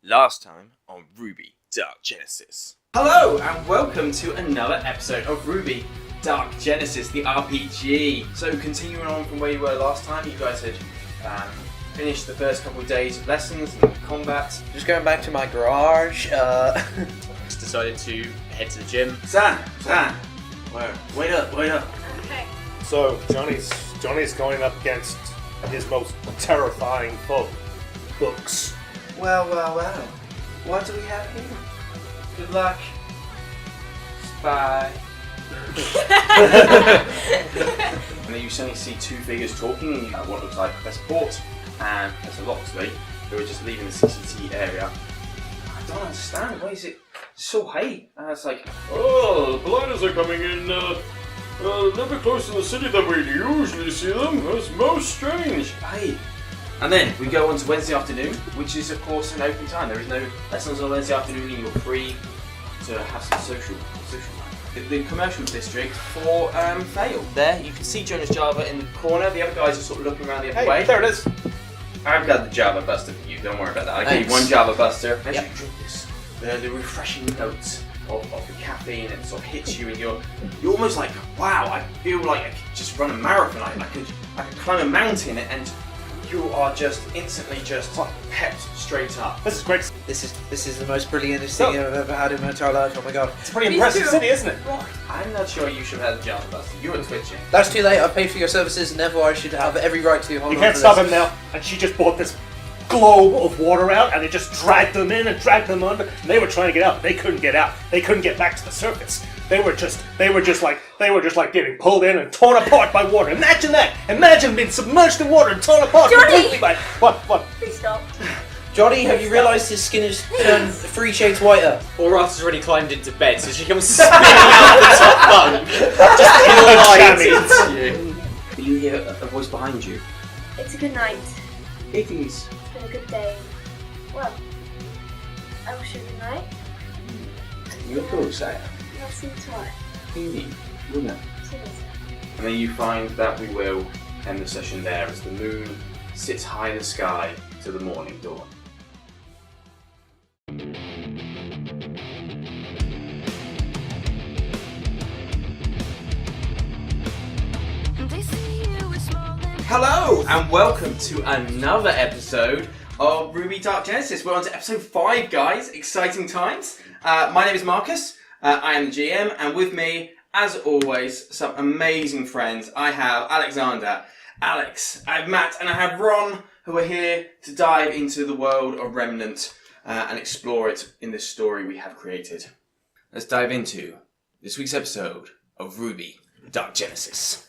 Last time on RWBY Dark Genesis. Hello and welcome to another episode of RWBY Dark Genesis, the RPG. So continuing on from where you were last time, you guys had finished the first couple of days of lessons and combat. Just going back to my garage. Just decided to head to the gym. Cyan, wait up. Okay. So Johnny's going up against his most terrifying foe, books. Well. What do we have here? Good luck, spy. And then you suddenly see two figures talking. One looks like Professor Port and Professor Loxley, who are just leaving the CCT area. I don't understand. Why is it so high? And it's like, Oh, the gliders are coming in a little bit closer to the city than we usually see them. That's most strange. hey. And then we go on to Wednesday afternoon, which is of course an open time. There is no lessons on Wednesday afternoon, and you're free to have some social life. The commercial district for Fail. There, you can see Jonas Java in the corner. The other guys are sort of looking around the other way. There it is. I've got the Java Buster for you. Don't worry about that. I give you one Java Buster. As you drink this, the refreshing notes of the caffeine, and it sort of hits you, and you're almost like, wow, I feel like I could just run a marathon. I could climb a mountain, and you are just instantly pepped straight up. This is great. This is the most brilliant thing I've ever had in my entire life. Oh my god. It's a pretty impressive city, isn't it? I'm not sure you should have had the Java Buster. You were twitching. That's too late. I've paid for your services, and therefore I should have every right to hold You on can't to stop this. him now. And she just brought this globe of water out, and it just dragged them in and dragged them under. And they were trying to get out. They couldn't get out. They couldn't get back to the surface. They were just like getting pulled in and torn apart by water. Imagine that! Imagine being submerged in water and torn apart completely by what? Please stop. Johnny, have you realised his skin has turned 3 shades whiter? Aurata's already climbed into bed, so she comes spinning out the top bunk. Just glides into you. You hear a voice behind you. It's a good night. It is. It's been a good day. Well, I wish you a good night. You're cool, Cyan. And I'll see you tomorrow. Indeed, wouldn't it? See you later. And then you find that we will end the session there as the moon sits high in the sky to the morning dawn. Hello and welcome to another episode of RWBY Dark Genesis. We're on to episode 5, guys. Exciting times. My name is Marcus. I am the GM, and with me, as always, some amazing friends. I have Alexander, Alex, I have Matt, and I have Ron, who are here to dive into the world of Remnant and explore it in this story we have created. Let's dive into this week's episode of RWBY Dark Genesis.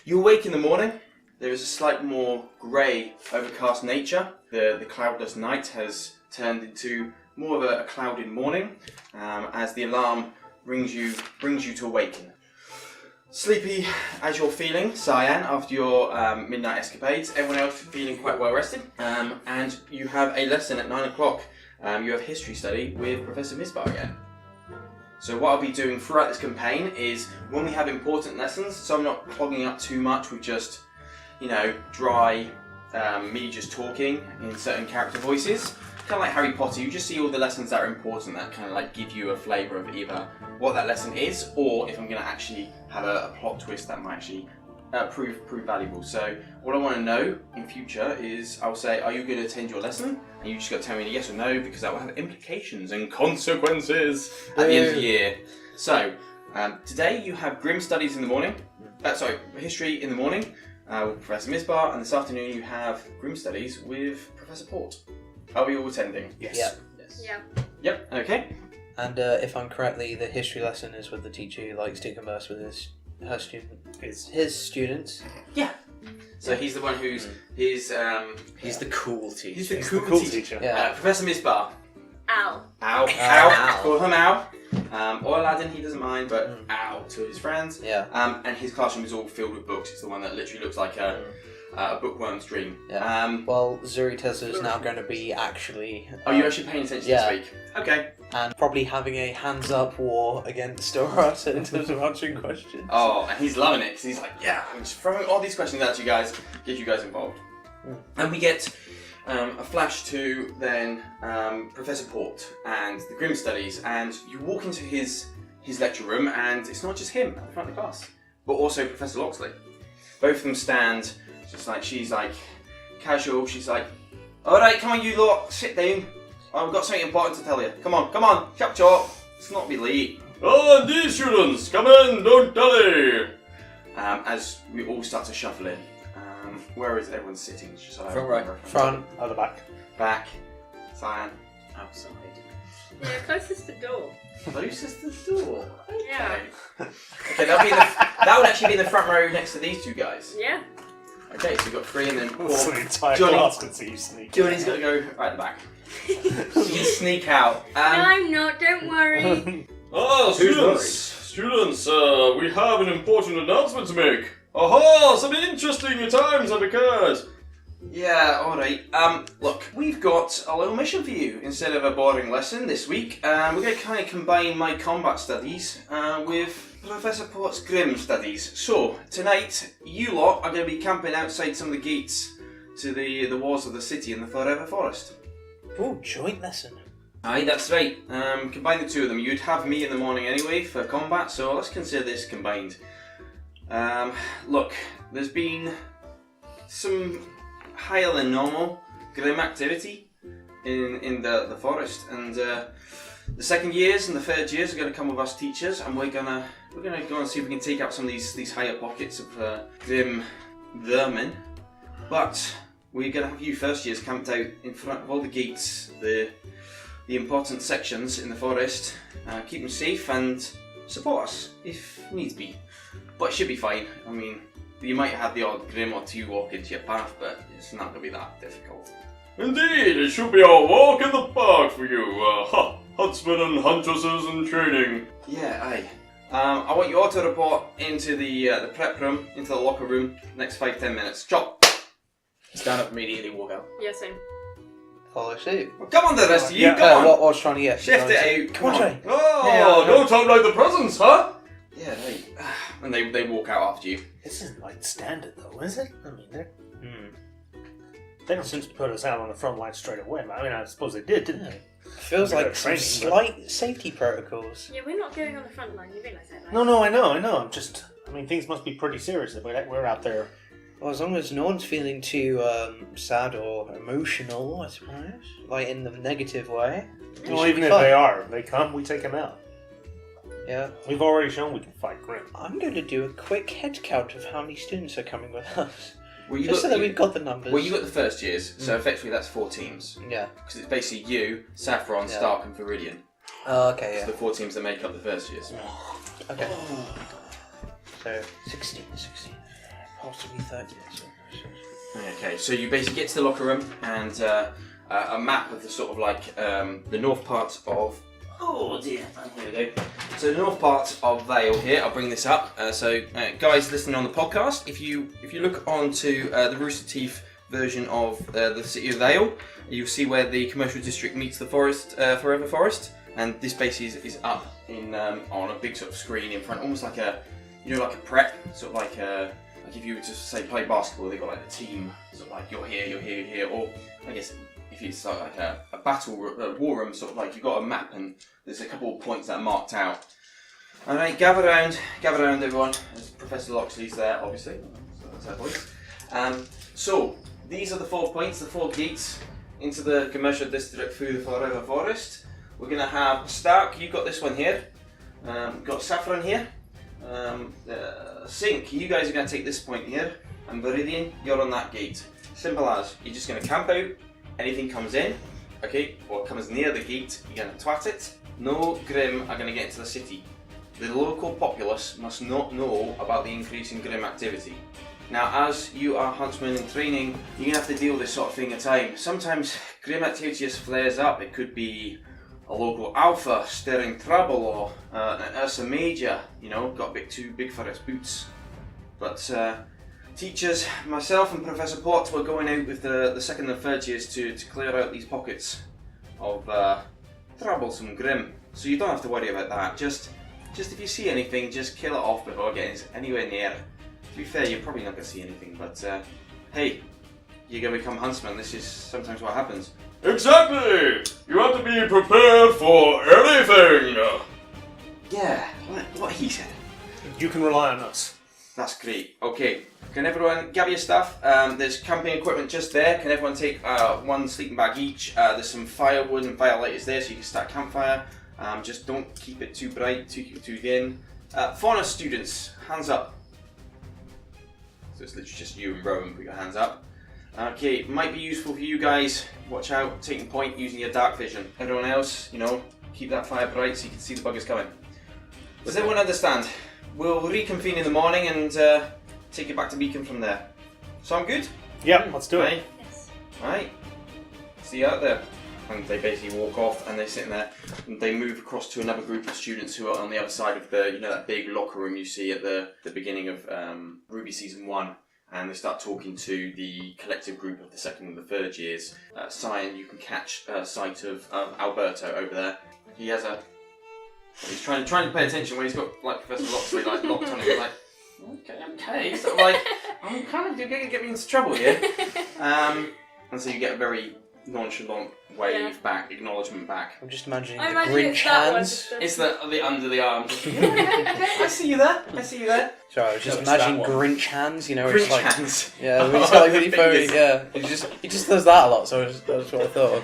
You awake in the morning. There is a slight more grey, overcast nature. The cloudless night has turned into more of a clouded morning as the alarm brings you to awaken. Sleepy as you're feeling, Cyan, after your midnight escapades. Everyone else feeling quite well rested. And you have a lesson at 9 o'clock. You have history study with Professor Misbar again. So what I'll be doing throughout this campaign is when we have important lessons, so I'm not clogging up too much with just, dry me just talking in certain character voices. Kind of like Harry Potter, you just see all the lessons that are important that kind of like give you a flavour of either what that lesson is, or if I'm going to actually have a plot twist that might actually prove valuable. So what I want to know in future is I'll say, are you going to attend your lesson? And you just got to tell me yes or no, because that will have implications and consequences at the end of the year. So today you have Grim Studies in the morning. History in the morning with Professor Misbar, and this afternoon you have Grim Studies with Professor Port. Are we all attending? Yes. Yep. Yes. Yeah. Yep, okay. And if I'm correctly, the history lesson is with the teacher who likes to converse with his students. Yeah. So he's the one who's He's the cool teacher. He's the cool teacher. Yeah. Professor Misbar. Ow. Ow. Ow. Call him Ow. Or Aladdin, he doesn't mind, but Ow to his friends. Yeah. And his classroom is all filled with books. It's the one that literally looks like a bookworm's dream. Yeah. Well, Zuri Tessa is now going to be actually... Are you actually paying attention yeah. this week? Okay. And probably having a hands-up war against Aurata in terms of answering questions. Oh, and he's loving it, because he's like, yeah, I'm just throwing all these questions at you guys, get you guys involved. And we get A flash to then Professor Port and the Grimm Studies, and you walk into his lecture room, and it's not just him at the front of the class, but also Professor Loxley. Both of them stand, just like she's like casual. She's like, "All right, come on, you lot, sit down. I've got something important to tell you. Come on, chop chop. Let's not be late." "Oh, indeed, students, come in, don't dally." As we all start to shuffle in. Where is everyone sitting? Just so Front row. Front. At the back. Back. Cyan. Outside. Yeah, closest to the door. Closest to the door. Yeah. Okay, that would actually be in the front row next to these two guys. Yeah. Okay, so you've got 3 and then 4. So the entire Johnny- class can see you sneak. Johnny's got to go right at the back. You sneak out. No, I'm not. Don't worry. Ah, students, we have an important announcement to make. Aha, some interesting times have occurred. Yeah, alright. Look, we've got a little mission for you. Instead of a boring lesson this week, we're going to kind of combine my combat studies with Professor Port's Grimm studies. So, tonight, you lot are going to be camping outside some of the gates to the walls of the city in the Forever Forest. Oh, joint lesson. Aye, that's right. Combine the two of them. You'd have me in the morning anyway for combat, so let's consider this combined. Look, there's been some higher than normal Grimm activity in the forest, and the second years and the third years are going to come with us teachers, and we're gonna go and see if we can take out some of these higher pockets of Grimm vermin. But we're going to have you first years camped out in front of all the gates, the important sections in the forest. Keep them safe and support us if needs be. But it should be fine. I mean, you might have the odd Grimm or two walk into your path, but it's not going to be that difficult. Indeed, it should be a walk in the park for you, huntsmen and huntresses in training. Yeah, aye. I want you all to report into the prep room, into the locker room, next 5-10 minutes. Chop! Stand up immediately, walk out. Yeah, same. Follow suit. Well, come on, the rest of you, Yeah, come on! What I was trying to get. Shift it out, Come on, Johnny. Oh, Yeah. no time like the presents, huh? Yeah, right. And they walk out after you. This isn't like standard though, is it? I mean, they don't seem to put us out on the front line straight away. I mean, I suppose they did, didn't they? Feels Maybe like they're some training, slight safety protocols. Yeah, we're not going on the front line. You realise that, right? No, I know. I'm just. I mean, things must be pretty serious if we're out there. Well, as long as no one's feeling too sad or emotional, I suppose. Like in the negative way. it Well, should even be if fine. they are, they come, we take them out. Yeah. We've already shown we can fight Grimm. I'm going to do a quick head count of how many students are coming with us. Well, you Just so got, that we've got the numbers. well, you got the first years, so effectively that's 4 teams. Yeah. Because it's basically you, Saffron, Yeah. Stark, and Viridian. Oh, okay, So the 4 teams that make up the first years. Okay. So, 16, possibly 30. Okay, so you basically get to the locker room, and a map of the sort of like the north part of. Oh dear, here we go. So the north part of Vale here. I'll bring this up. Guys listening on the podcast, if you look onto the Rooster Teeth version of the city of Vale, you'll see where the commercial district meets the forest, Forever Forest, and this basically is up in on a big sort of screen in front, almost like a like a prep, sort of like if you were to say play basketball, they've got like a team, sort of like you're here, or I guess if it's like a battle war room, sort of like you've got a map and there's a couple of points that are marked out. Alright, gather around everyone. There's Professor Loxley's there, obviously. So that's her voice. So these are the 4 points, the 4 gates into the commercial district through the Forever Forest. We're gonna have Stark, you got this one here. We've got Saffron here. Sink, you guys are going to take this point here, and Viridian, you're on that gate. Simple as, you're just going to camp out, anything comes in, okay, or comes near the gate, you're going to twat it. No Grimm are going to get into the city. The local populace must not know about the increasing Grimm activity. Now, as you are huntsmen in training, you're going to have to deal with this sort of thing at times. Sometimes Grimm activity just flares up. It could be a local alpha stirring trouble, or an Ursa Major, got a bit too big for its boots. But teachers, myself and Professor Port were going out with the second and third years to clear out these pockets of troublesome Grimm. So you don't have to worry about that. Just if you see anything, just kill it off before getting anywhere near. To be fair, you're probably not going to see anything, but hey, you're going to become huntsman. This is sometimes what happens. Exactly! You have to be prepared for anything! Yeah, what he said. You can rely on us. That's great. Okay, can everyone gather your stuff? There's camping equipment just there. Can everyone take one sleeping bag each? There's some firewood and firelighters there so you can start a campfire. Just don't keep it too bright, too dim. Fauna students, hands up. So it's literally just you and Rowan, put your hands up. Okay, might be useful for you guys. Watch out, taking point, using your dark vision. Everyone else, keep that fire bright so you can see the buggers coming. Does everyone understand? We'll reconvene in the morning and take it back to Beacon from there. Sound good? Yeah, let's do it. Right. Yes. Right. See you out there. And they basically walk off and they're sitting there and they move across to another group of students who are on the other side of the, that big locker room you see at the beginning of RWBY Season 1. And they start talking to the collective group of the second and the third years. Cyan, you can catch sight of Alberto over there. He has he's trying to pay attention when he's got Professor Locksley locked on him. Like, okay. So I'm kind of going to get me into trouble here. And so you get a very nonchalant wave back, acknowledgement back. I'm just imagining I the imagine Grinch it's that one. hands. It's the under the arms. I see you there. Sorry, I was just No, it's that imagining one. Grinch hands, Grinch it's like... hands. Yeah, when he's got like really Fingers. furry, yeah. He just does that a lot, so that's what I thought of.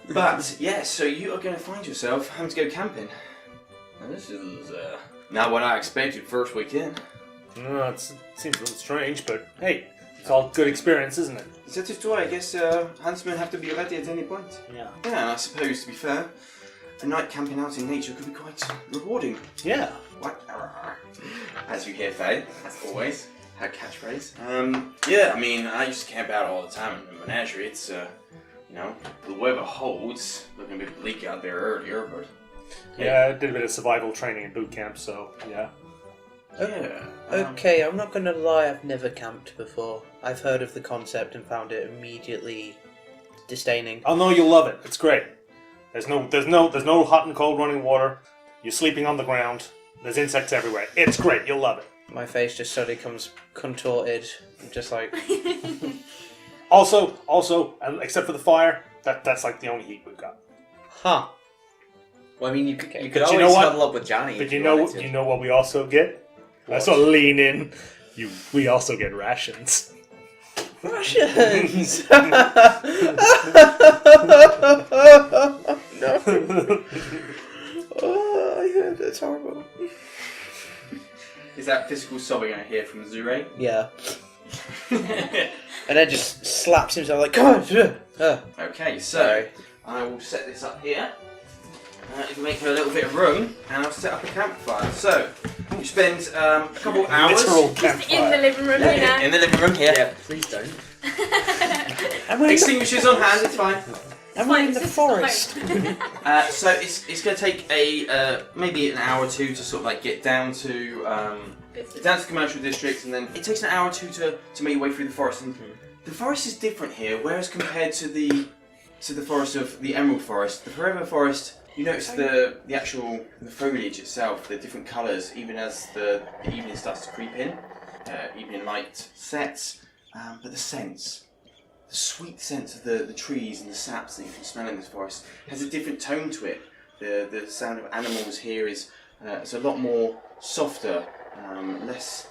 But yeah, so you are going to find yourself having to go camping. And this is not what I expected first weekend. No, it seems a little strange, but hey, it's all good experience, isn't it? That is why I guess huntsmen have to be ready at any point. Yeah. Yeah, and I suppose to be fair, a night camping out in nature could be quite rewarding. Yeah. What? As you hear, Faye, as always, her catchphrase. Yeah, I mean, I used to camp out all the time in the menagerie. It's, the weather holds. Looking a bit bleak out there earlier, but Yeah, I did a bit of survival training in boot camp, so yeah. yeah. Okay, I'm not gonna lie, I've never camped before. I've heard of the concept and found it immediately disdaining. Oh no, you'll love it. It's great. There's no hot and cold running water. You're sleeping on the ground. There's insects everywhere. It's great. You'll love it. My face just suddenly comes contorted, just like... Also, and except for the fire, that's like the only heat we've got. Huh. Well, I mean, you could But you always know what? huddle up with Johnny. But if you wanted to. know what we also get? I What? sort of lean in. We also get rations. Russians! No. Oh, yeah, that's horrible. Is that physical sobbing I hear from Zure? Yeah. And then just slaps himself like, God! Okay, so Sorry. I will set this up here. It'll make a little bit of room, and I'll set up a campfire. So, you spend a couple of hours Literal In the campfire. living room, you know. in the living room here. Yeah, please don't. Extinguishers on hand, it's fine. And we're in the It's forest. So it's going to take maybe an hour or two to sort of like get down to the commercial districts, and then it takes an hour or two to make your way through the forest. And the forest is different here, whereas compared to the forest of the Emerald Forest, the Forever Forest, you notice the foliage itself, the different colours, even as the evening starts to creep in, evening light sets, but the scents. The sweet sense of the trees and the saps that you can smell in this forest has a different tone to it. The sound of animals here is it's a lot more softer, less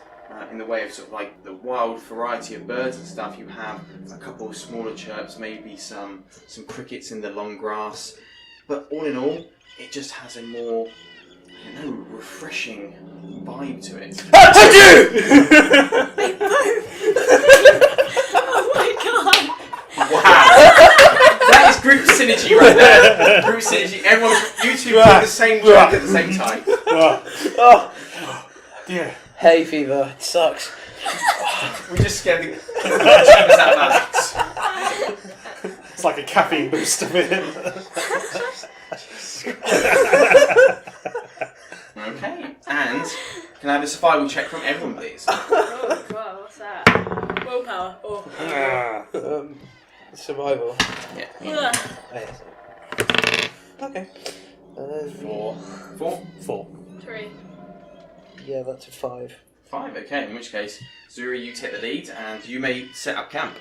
in the way of sort of like the wild variety of birds and stuff. You have a couple of smaller chirps, maybe some crickets in the long grass, but all in all, it just has a more refreshing vibe to it. Oh my god! Wow! That is group synergy right there. Group synergy. Everyone, you two do the same job at the same time. Oh, Yeah. hay fever, it sucks. We just scared the chickens out of our It's like a caffeine boost of it. Okay, and can I have a survival check from everyone, please? Oh god, what's that? Willpower. Oh. Survival. Yeah. Ugh. Oh, yes. Okay. 4. 4. 3. Yeah, that's a 5. 5, okay, in which case, Zuri, you take the lead and you may set up camp.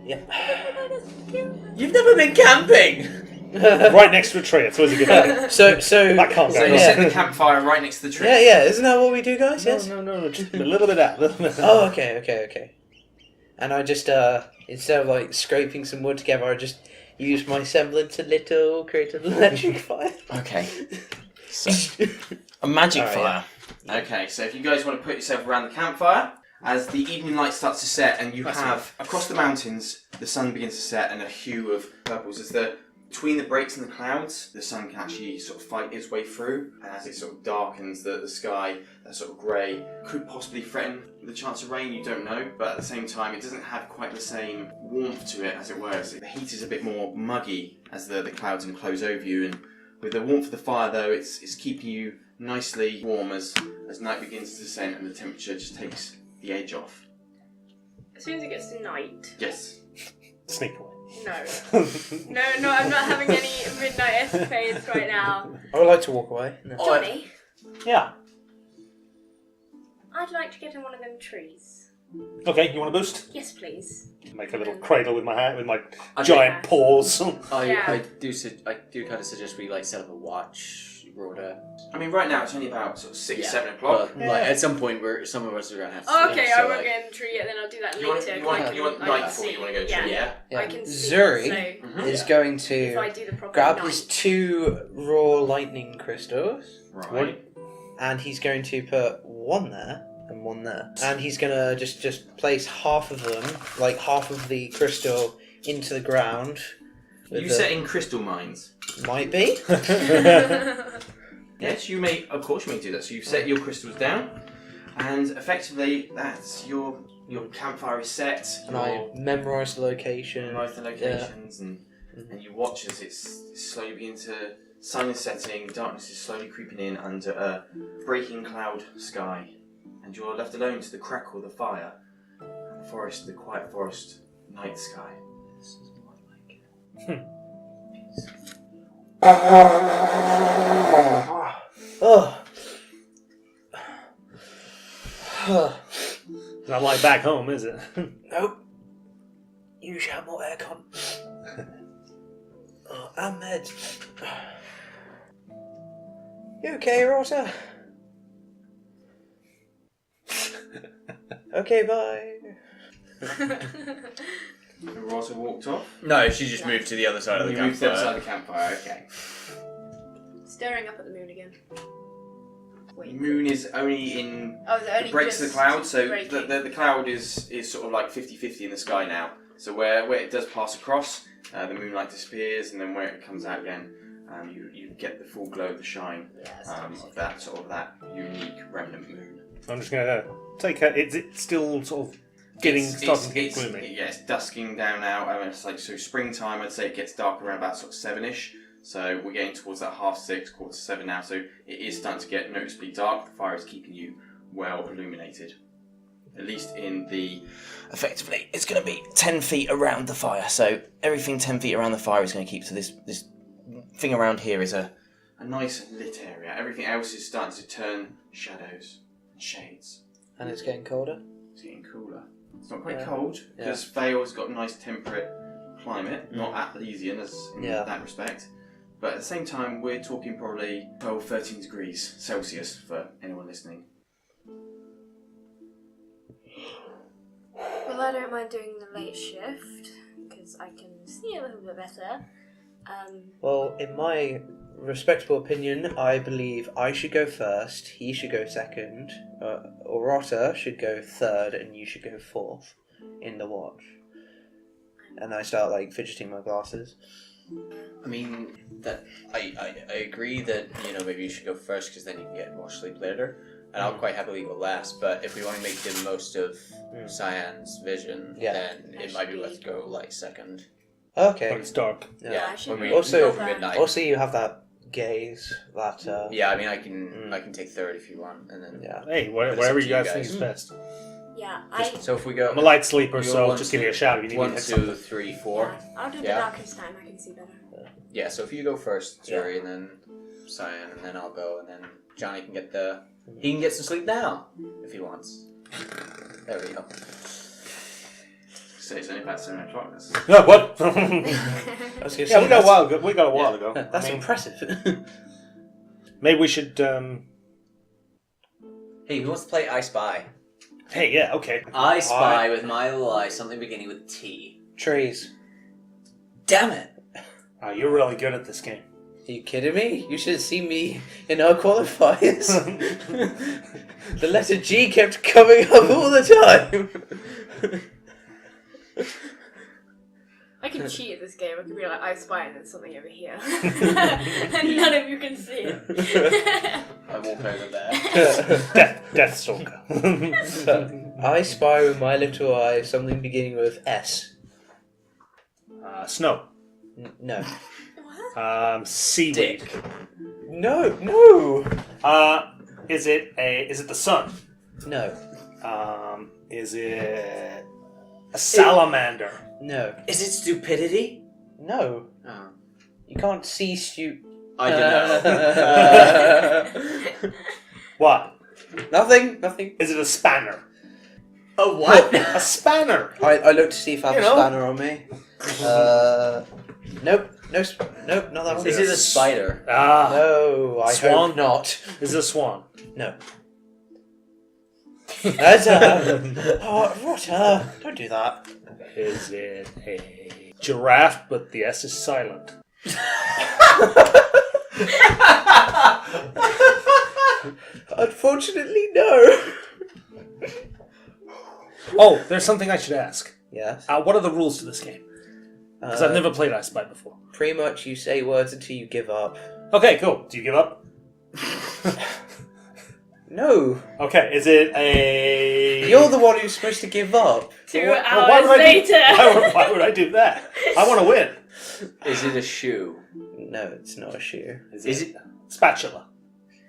Yep. You've never been camping! Right next to a tree. It's always a good idea. So That can't So go you wrong. set the campfire right next to the tree. yeah. Isn't that what we do, guys? Yes. No. Just a little bit out. Oh, okay. And I just instead of like scraping some wood together, I just use my semblance a little, create an electric fire. Okay. So, a magic Alright, fire. Okay, so if you guys want to put yourself around the campfire, as the evening light starts to set and you have, across the mountains, the sun begins to set and a hue of purples. As between the breaks in the clouds, the sun can actually sort of fight its way through, and as it sort of darkens the sky, that sort of grey could possibly threaten the chance of rain, you don't know, but at the same time it doesn't have quite the same warmth to it, as it were. The heat is a bit more muggy as the clouds enclose over you, and with the warmth of the fire though, it's keeping you nicely warm as night begins to descend and the temperature just takes the edge off. As soon as it gets to night. Yes. Sneak away. No, I'm not having any midnight escapades right now. I would like to walk away. No. Johnny, Yeah. I'd like to get in one of them trees. Okay, you want a boost? Yes, please. Make a little cradle with my hand, with my Okay. giant paws. I do kind of suggest we like set up a watch, Rhoda. I mean, right now it's only about sort of 6, Yeah. 7 o'clock. But like at some point, where some of us are gonna have to. Oh, okay, sleep, I so, won't like, get in the tree yet, then I'll do that You want, later. you want, I can, you want I night can before see. you want to go to Yeah. yeah? I can see. Zuri So is going if to I do the proper grab night. his 2 raw lightning crystals, Right. and he's going to put one there and one there, and he's gonna just place half of them, like half of the crystal, into the ground. You setting crystal mines? Might be. Yes, you may. Of course, you may do that. So you set your crystals down, and effectively, that's your campfire is set. And I memorise the location. Memorize the locations, and you watch as it's slowly begin to. Sun is setting, darkness is slowly creeping in under a breaking cloud sky, and you're left alone to the crackle of the fire, and the forest, the quiet forest, night sky. This is more like it. Oh. Not like back home, is it? Nope. You should have more aircon. Oh, and meds. You okay, Aurata? Okay, bye. Aurata walked off. No, she just moved to the other side of the You moved to the other campfire. side of the campfire, okay. Staring up at the moon again. The Wait. moon is only in Oh, is it only the breaks of the just cloud, so breaking? the cloud is sort of like 50-50 in the sky now. So where it does pass across, the moonlight disappears, and then where it comes out again, you get the full glow, the shine of that unique remnant moon. I'm just going to take a... It's still sort of starting to get gloomy. Yeah, it's dusking down now. It's like so springtime. I'd say it gets dark around about sort of 7ish. So we're getting towards that 6:30, 7:15 now. So it is starting to get noticeably dark. The fire is keeping you well illuminated. At least in the... Effectively, it's going to be 10 feet around the fire. So everything 10 feet around the fire is going to keep... So this thing around here is a nice lit area. Everything else is starting to turn shadows and shades. And it's getting colder. It's getting cooler. It's not quite cold, because Vale's got a nice temperate climate, not Atlesian as in that respect. But at the same time, we're talking probably 12, 13 degrees Celsius for anyone listening. Well, I don't mind doing the late shift because I can see a little bit better. Well, in my respectable opinion, I believe I should go first, he should go second, Aurata should go third, and you should go fourth in the watch. And I start like fidgeting my glasses. I mean, that I agree that maybe you should go first because then you can get more sleep later, and I'll quite happily go last. But if we want to make the most of Cyan's vision, then it might be worth go like second. Okay. But it's dark. Yeah. I should when we Also- go for midnight. Also, you have that gaze, that Yeah, I mean, I can take third if you want, and then Hey, But it's wherever up you to you guys think guys. is best. Yeah, So if we go, I'm a light sleeper, we go so 1, just give me 2, a shout if you need 1, me. 2, 3, 4. I'll do the Yeah. darkest time. I can see better. Yeah. So if you go first, Zuri, and then Cyan, and then I'll go, and then Johnny can get he can get some sleep now if he wants. There we go. say it's only about 7 o'clock. No, what? I was going to Yeah, say, we got a that's, while ago. We got a while ago. that's I mean, impressive. maybe we should. Hey, who wants to play I Spy? Hey, yeah, okay. I spy with my little eye something beginning with T. Trees. Damn it! You're really good at this game. Are you kidding me? You should have seen me in our qualifiers. The letter G kept coming up all the time. I can cheat at this game. I can be like, I spy and there's something over here. And none of you can see it. I walk over there. Death Stalker. I spy with my little eye something beginning with S. Snow. No. Seaweed. Dick. No. Is it the sun? No. Is it a salamander? No. Is it stupidity? No. Oh. You can't see I don't know. What? Nothing. Is it a spanner? A what? A spanner. I looked to see if I have You a know. spanner on me. Nope. Nope, not that one. Is it a spider? No, I Swan? hope not. Is it a swan? No. That's Aurata, don't do that. Is it a giraffe, but the S is silent? Unfortunately, no. Oh, there's something I should ask. Yes. What are the rules to this game? Because I've never played I Spy before. Pretty much, you say words until you give up. Okay, cool. Do you give up? No. Okay, is it a... You're the one who's supposed to give up. 2 Well, hours why would I later. why would I do that? I want to win. Is it a shoe? No, it's not a shoe. Is it? Spatula?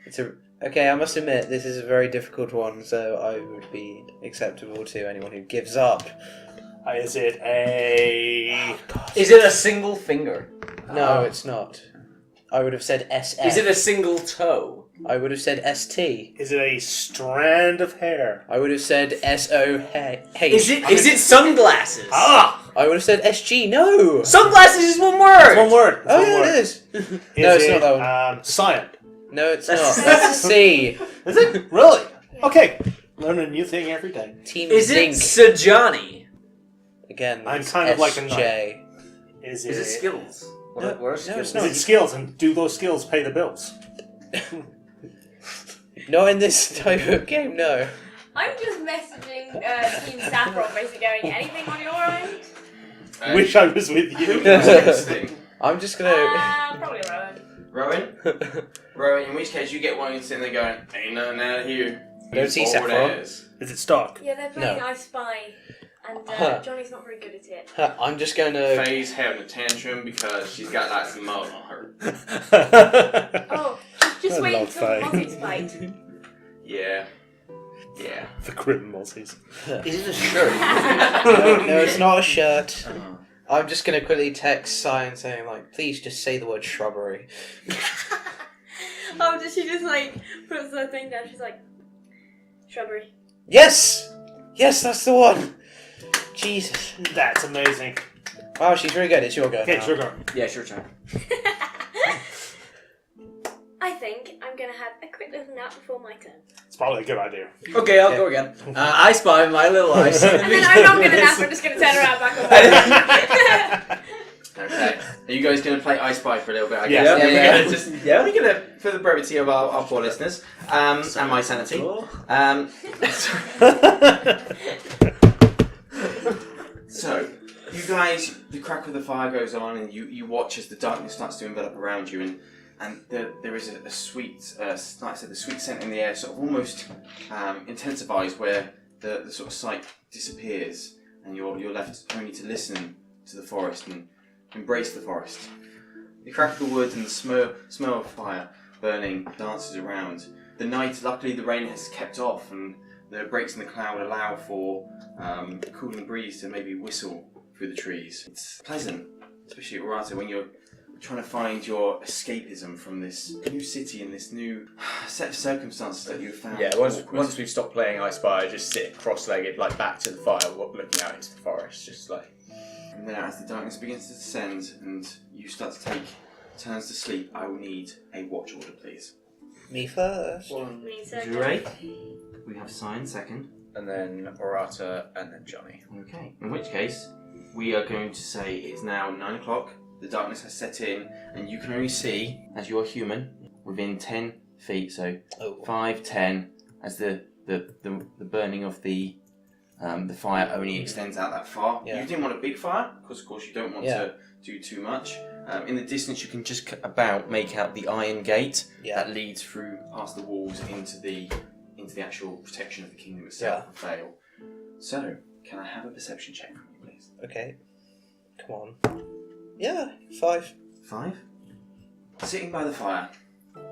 It's a. Okay, I must admit this is a very difficult one, so I would be acceptable to anyone who gives up. Is it a... Is it a single finger? No, it's not. I would have said SF. Is it a single toe? I would have said ST. Is it a strand of hair? I would have said SOH. Is it sunglasses? Ah! I would have said SG. No. Sunglasses is one word. It's one word. It's Oh one yeah, word. it is. No, it's not that one. Cyan. No, it's not. That's a C. Is it? Really? Okay. Learn a new thing every day. Team Is it Zinc. Sajani? Again, I'm it's kind of like a SJ. Is Is it skills? What are no, skills? it's Is not. it skills, and do those skills pay the bills? Not in this type of game, no. I'm just messaging Team Saffron, basically going, anything on your end? Wish I was with Who you. was texting? I'm just gonna. Probably Rowan. Rowan? Rowan, in which case you get one sitting there going, ain't nothing out here. Don't see Forward Saffron. airs. Is it stock? Yeah, they're playing No. I Spy, and Huh. Johnny's not very good at it. I'm just gonna. Faye's having a tantrum because she's got like mud on her. Oh, just I wait love until Faye. Mozzie's fight. Yeah. Yeah. The Grim Mozzies. Is it a shirt? No, it's not a shirt. Oh. I'm just gonna quickly text Cyan saying like, please just say the word shrubbery. Oh, does she just like puts the thing down? She's like, shrubbery. Yes, yes, that's the one. Jesus. That's amazing. Wow, she's really good. It's your go. Okay, now. sure go. Yeah, sure, turn. I think I'm gonna have a quick little nap before my turn. It's probably a good idea. Okay, I'll go again. I spy my little eyes. And then I'm not gonna nap, I'm just gonna turn around back away. Okay. Are you guys going to play I Spy for a little bit? I Yeah. guess. Yeah, We're yeah. gonna just, we're going to, for the brevity of our poor listeners, and my sanity. So, you guys, the crack of the fire goes on, and you watch as the darkness starts to envelop around you, and there is a sweet, like I said, the sweet scent in the air sort of almost intensifies where the sort of sight disappears, and you're left only to listen to the forest and embrace the forest. The crack of the wood and the smell of fire burning dances around. The night, luckily the rain has kept off, and the breaks in the cloud allow for a cooling breeze to maybe whistle through the trees. It's pleasant, especially at Aurata, when you're trying to find your escapism from this new city and this new set of circumstances that you've found. Yeah, once we've stopped playing I Spy, I just sit cross-legged, like back to the fire, looking out into the forest, just like. And then as the darkness begins to descend and you start to take turns to sleep, I will need a watch order, please. Me first. Me second. Zure. We have Cyan second. And then Aurata, and then Johnny. Okay. In which case, we are going to say it's now 9 o'clock. The darkness has set in, and you can only see, as you're human, within 10 feet. So 5, 10, as the burning of the fire only extends out that far. Yeah. You didn't want a big fire, because of course you don't want to do too much. In the distance, you can just about make out the iron gate that leads through past the walls into the actual protection of the kingdom itself. Fail. So, can I have a perception check from you, please? Okay. Come on. Yeah, 5. 5. Sitting by the fire,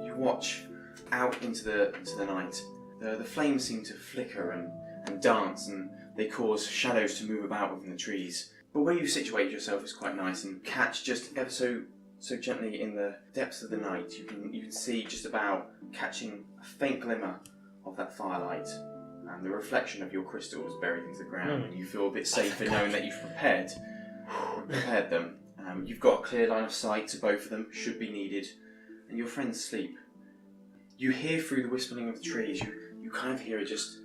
you watch out into the night. The flames seem to flicker and dance, and they cause shadows to move about within the trees. But where you situate yourself is quite nice, and catch just ever so gently in the depths of the night. You can see just about catching a faint glimmer of that firelight, and the reflection of your crystals buried into the ground, and you feel a bit safer knowing that you've prepared them. You've got a clear line of sight to both of them, should be needed, and your friends sleep. You hear through the whispering of the trees, you kind of hear just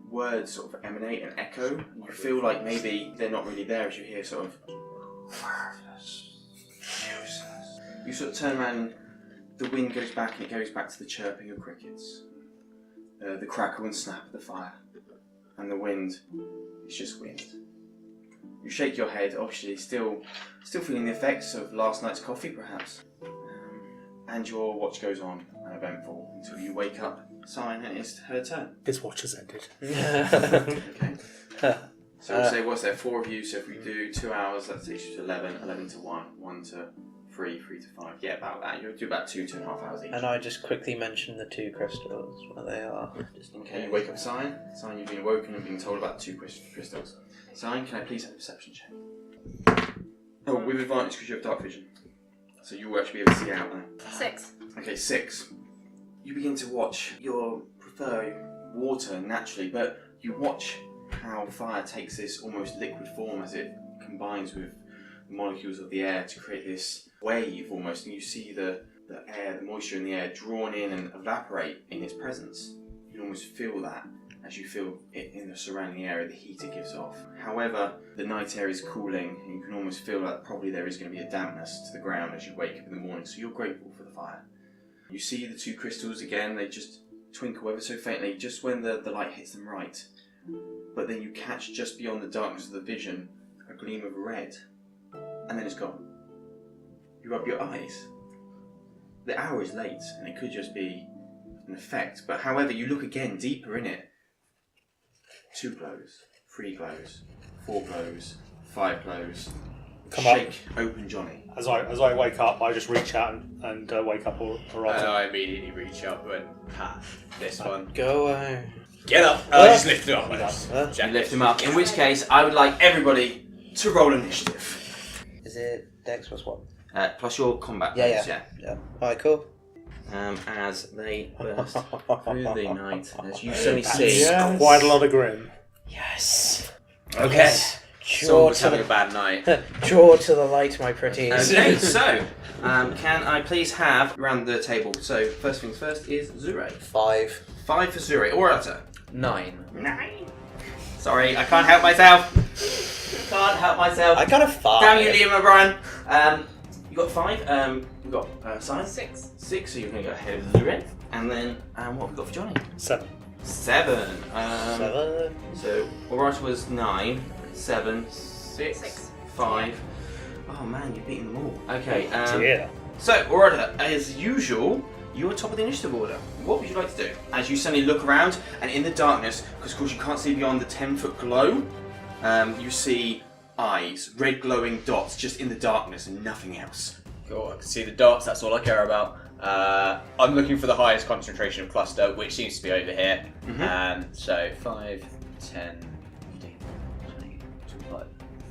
words sort of emanate and echo, and you feel like maybe they're not really there as you hear sort of worthless, useless. You sort of turn around and the wind goes back, and it goes back to the chirping of crickets, the crackle and snap of the fire, and the wind is just wind. You shake your head, obviously still feeling the effects of last night's coffee perhaps, and your watch goes on uneventful until you wake up. Cyan, and it's her turn. His watch has ended. Okay. So we'll say, what's there, 4 of you, so if we do 2 hours, that takes you to 11, 11 to 1, 1 to 3, 3 to 5. Yeah, about that. You'll do about 2.5 hours each. And I just quickly mention the 2 crystals, where they are. Just in Okay, case. you wake up Cyan. Cyan, you've been awoken and being told about 2 crystals. Cyan, can I please have a perception check? Oh, with advantage because you have dark vision. So you will actually be able to see out there. 6. Okay, 6. You begin to watch. You'll prefer water naturally, but you watch how fire takes this almost liquid form as it combines with the molecules of the air to create this wave almost, and you see the air, the moisture in the air drawn in and evaporate in its presence. You can almost feel that as you feel it in the surrounding area, the heat it gives off. However, the night air is cooling, and you can almost feel that probably there is going to be a dampness to the ground as you wake up in the morning, so you're grateful for the fire. You see the 2 crystals again, they just twinkle ever so faintly, just when the light hits them right. But then you catch just beyond the darkness of the vision a gleam of red, and then it's gone. You rub your eyes. The hour is late, and it could just be an effect, but however, you look again, deeper in it. 2 glows, 3 glows, 4 glows, 5 glows. Shake open Johnny. As I wake up, I just reach out and wake up Aurata. And I immediately reach up and this one. Go away. Get up! I just lift him up. You lift him up, in which case I would like everybody to roll initiative. Is it Dex plus 1? Plus your combat Yeah. bonus, Yeah. Alright, cool. As they burst through the night, as you suddenly see. That's quite a lot of grim. Yes. Okay. Someone was having a bad night. Draw to the light, my pretties. Okay, so can I please have around the table? So first things first is Zure. 5. 5 for Zure. Aurata. 9. 9. Sorry, I can't help myself. Can't help myself. I got a 5. Damn you, Liam O'Brien. You got 5. We got Cyan. 6. 6. So you're going to go ahead of Zure. And then what have we got for Johnny? 7. 7. 7. So Aurata was 9. 7, 6, 5. Oh man, you've beaten them all. Okay, Yeah. so Aurata, as usual, you are top of the initiative order. What would you like to do? As you suddenly look around, and in the darkness, because of course you can't see beyond the 10-foot glow, you see eyes, red glowing dots just in the darkness and nothing else. Cool, I can see the dots, that's all I care about. I'm looking for the highest concentration of cluster, which seems to be over here. So 5, 10, 15, 20, 25,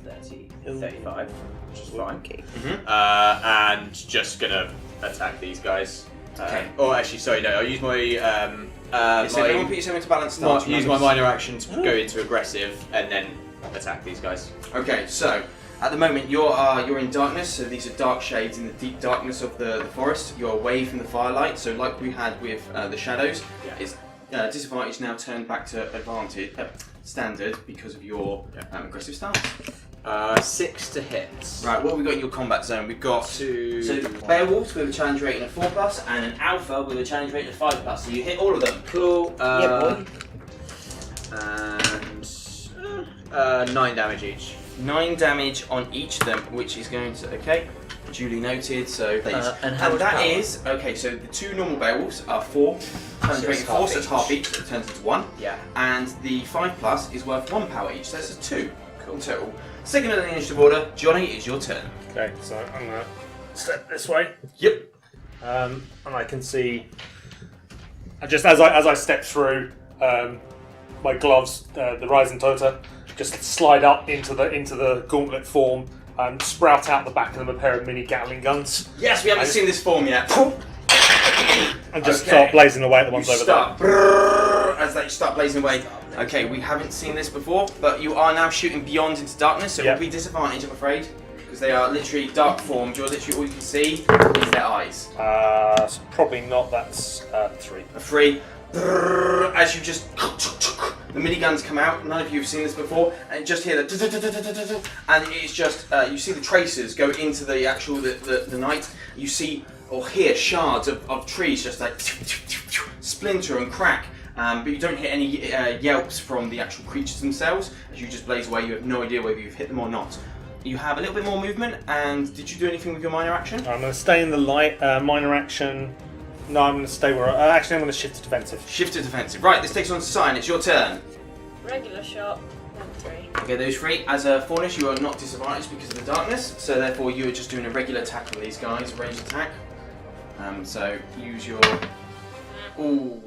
30, 35, which is fine. Okay. And just gonna attack these guys. Okay. Or actually, sorry, no. I'll use my So everyone put yourself into balance stance. use my minor action to go into aggressive, and then attack these guys. Okay, so at the moment you're in darkness, so these are dark shades in the deep darkness of the forest. You're away from the firelight, so like we had with the shadows, it's disadvantage now turned back to advantage standard because of your aggressive stance. 6 to hit. Right, what have we got in your combat zone? We've got 2. so Beowulf with a challenge rating of 4+, and an Alpha with a challenge rating of 5+. So you hit all of them. Cool. Yeah, boy. And 9 damage each. 9 damage on each of them, which is going to duly noted. So and how much that power? is okay. So the 2 normal Beowulfs are 4, challenge So rating it's 4, half so it's each. half each. So it turns into 1. Yeah. And the 5+ is worth 1 power each. So that's a 2 in total. Second in the initiative order, Johnny, it's your turn. Okay, so I'm gonna step this way. Yep. And I can see, just as I step through, my gloves, the Rising Tota, just slide up into the gauntlet form and sprout out the back of them a pair of mini Gatling guns, Yes, we haven't seen this form yet. and just Okay. start blazing away at the You ones over start brrrr, as they start blazing away. Okay, we haven't seen this before, but you are now shooting beyond into darkness, so it Yep. will be disadvantage, I'm afraid, because they are literally dark formed. You're literally all you can see is their eyes. there. So probably not. That's 3. A 3. Brrrr, as you just the miniguns come out. None of you have seen this before, and just hear the and it's just you see the tracers go into the actual the night. You see or hear shards of trees just like splinter and crack. But you don't hear any yelps from the actual creatures themselves. As you just blaze away, you have no idea whether you've hit them or not. You have a little bit more movement, and did you do anything with your minor action? I'm going to stay in the light. Minor action. No, I'm going to stay where. Actually, I'm going to shift to defensive. Shift to defensive. Right, this takes on Cyan. It's your turn. Regular shot, then 3. Okay, those 3. As a Faunish, you are not disadvantaged because of the darkness, so therefore you are just doing a regular attack on these guys, ranged attack. So use your... Ooh.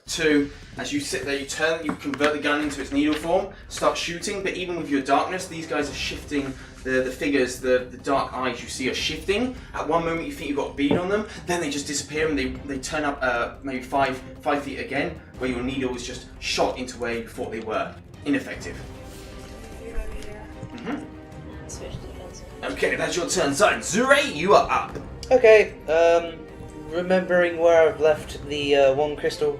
2. As you sit there, you turn, you convert the gun into its needle form, start shooting, but even with your darkness, these guys are shifting, the figures, the dark eyes you see are shifting. At one moment you think you've got a bead on them, then they just disappear and they turn up maybe 5 feet again, where your needle was just shot into where you thought they were. Ineffective. Switch to defensive. Okay, that's your turn. So, Zure, you are up. Okay, remembering where I've left the one crystal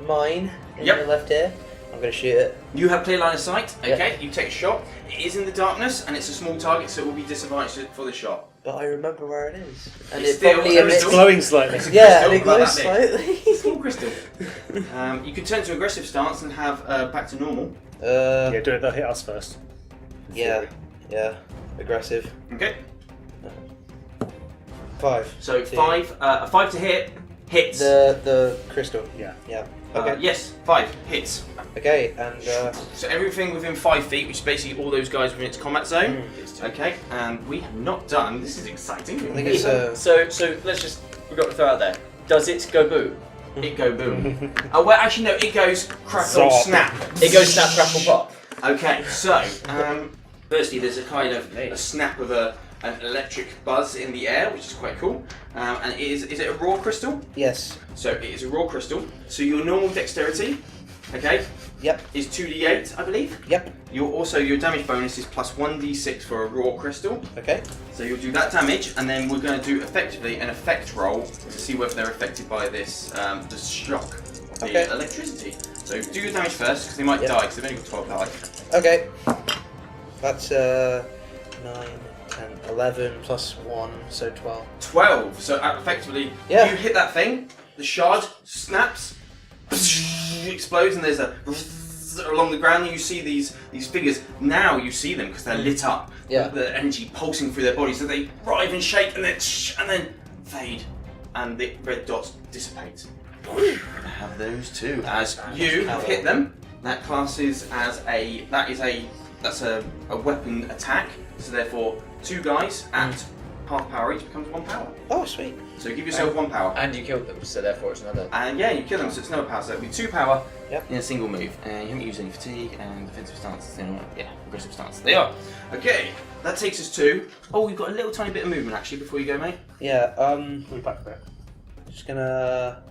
mine in Yep. the left ear, I'm going to shoot it. You have clear line of sight. Okay, Yep. you take a shot. It is in the darkness and it's a small target, so it will be disadvantaged for the shot. But I remember where it is. And It's it still- probably it's emits... It's glowing slightly. Yeah, crystal, and it about glows that slightly. Small crystal. You can turn to aggressive stance and have back to normal. Yeah, do it. They'll hit us first. Yeah, aggressive. Okay. 5. So Two. 5, a 5 to hit, hits. The crystal. Yeah. Yeah. Okay. Yes, 5 hits. Okay, and So everything within 5 feet, which is basically all those guys within its combat zone. Okay, and we have not done. This is exciting. I think it's So let's just, we've got to throw out there. Does it go boom? It go boom. Well, actually no, it goes crackle Zop. snap. It goes snap, crackle, pop. Okay, so firstly, there's a kind of a snap of an electric buzz in the air, which is quite cool. And is it a raw crystal? yes. So it is a raw crystal. So your normal dexterity, okay, Yep. is 2d8, I believe. Yep. Your damage bonus is plus 1d6 for a raw crystal. Okay. So you'll do that damage, and then we're going to do effectively an effect roll to see whether they're affected by this the shock of the Okay. electricity. So do your damage first, because they might Yep. die, because they've only got 12 life. Okay. That's 9, 10, 11 plus 1, so 12. 12. So effectively, Yeah. you hit that thing, the shard snaps, explodes, and there's a along the ground. And you see these figures. Now you see them because they're lit up. Yeah. The energy pulsing through their bodies, so they writhe and shake, and then fade, and the red dots dissipate. Have those two. As you have hit them, that classes as that's a weapon attack. So therefore, 2 guys at half power each becomes 1 power. Oh, sweet. So give yourself 1 power. And you killed them, so therefore it's another. And yeah, you kill them, so it's another power. So it'll be 2 power Yep. in a single move. And you haven't used any fatigue and defensive stance. Yeah, aggressive stance. They are. Okay, that takes us to. Oh, we've got a little tiny bit of movement actually before you go, mate. Yeah, Move back there. just gonna...